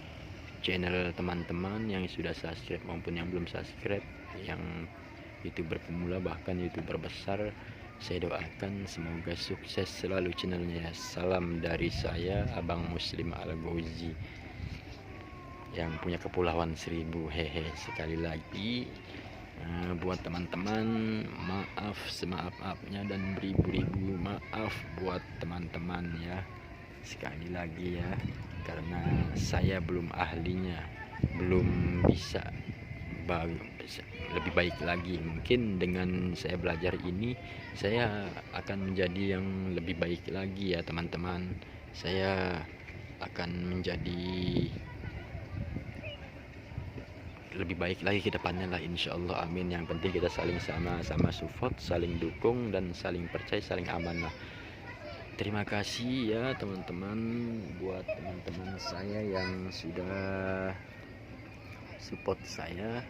channel teman-teman yang sudah subscribe maupun yang belum subscribe, yang YouTuber pemula bahkan YouTuber besar, saya doakan semoga sukses selalu channelnya. Salam dari saya Abang Muslim Al-Ghazzi yang punya Kepulauan Seribu. Hehe, sekali lagi buat teman-teman, maaf semaaf-maafnya dan beribu-ribu maaf buat teman-teman ya. Sekali lagi ya, karena saya belum ahlinya, belum bisa lebih baik lagi. Mungkin dengan saya belajar ini saya akan menjadi yang lebih baik lagi ya teman-teman. Saya akan menjadi lebih baik lagi ke depannya lah, insyaallah, amin. Yang penting kita saling sama-sama support, saling dukung dan saling percaya, saling amanah. Terima kasih ya teman-teman buat teman-teman saya yang sudah support saya.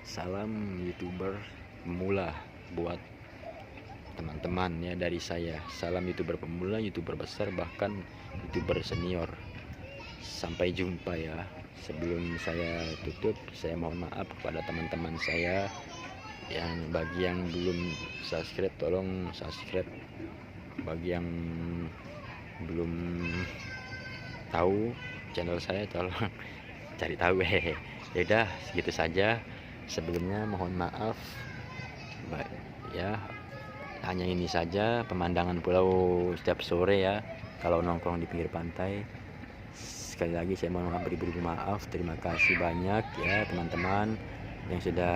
Salam YouTuber pemula buat teman-teman ya dari saya. Salam YouTuber pemula, YouTuber besar, bahkan YouTuber senior. Sampai jumpa ya. Sebelum saya tutup, saya mohon maaf kepada teman-teman saya yang bagi yang belum subscribe, tolong subscribe. Bagi yang belum tahu channel saya, tolong cari tahu. Hehe. Ya udah segitu saja. Sebelumnya mohon maaf ya, hanya ini saja pemandangan pulau setiap sore ya kalau nongkrong di pinggir pantai. Sekali lagi saya mohon maaf, beribu-ribu maaf. Terima kasih banyak ya teman-teman yang sudah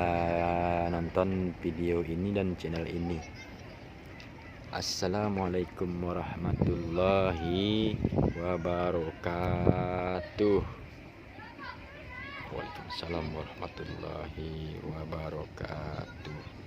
nonton video ini dan channel ini. Assalamualaikum warahmatullahi wabarakatuh. Waalaikumsalam warahmatullahi wabarakatuh.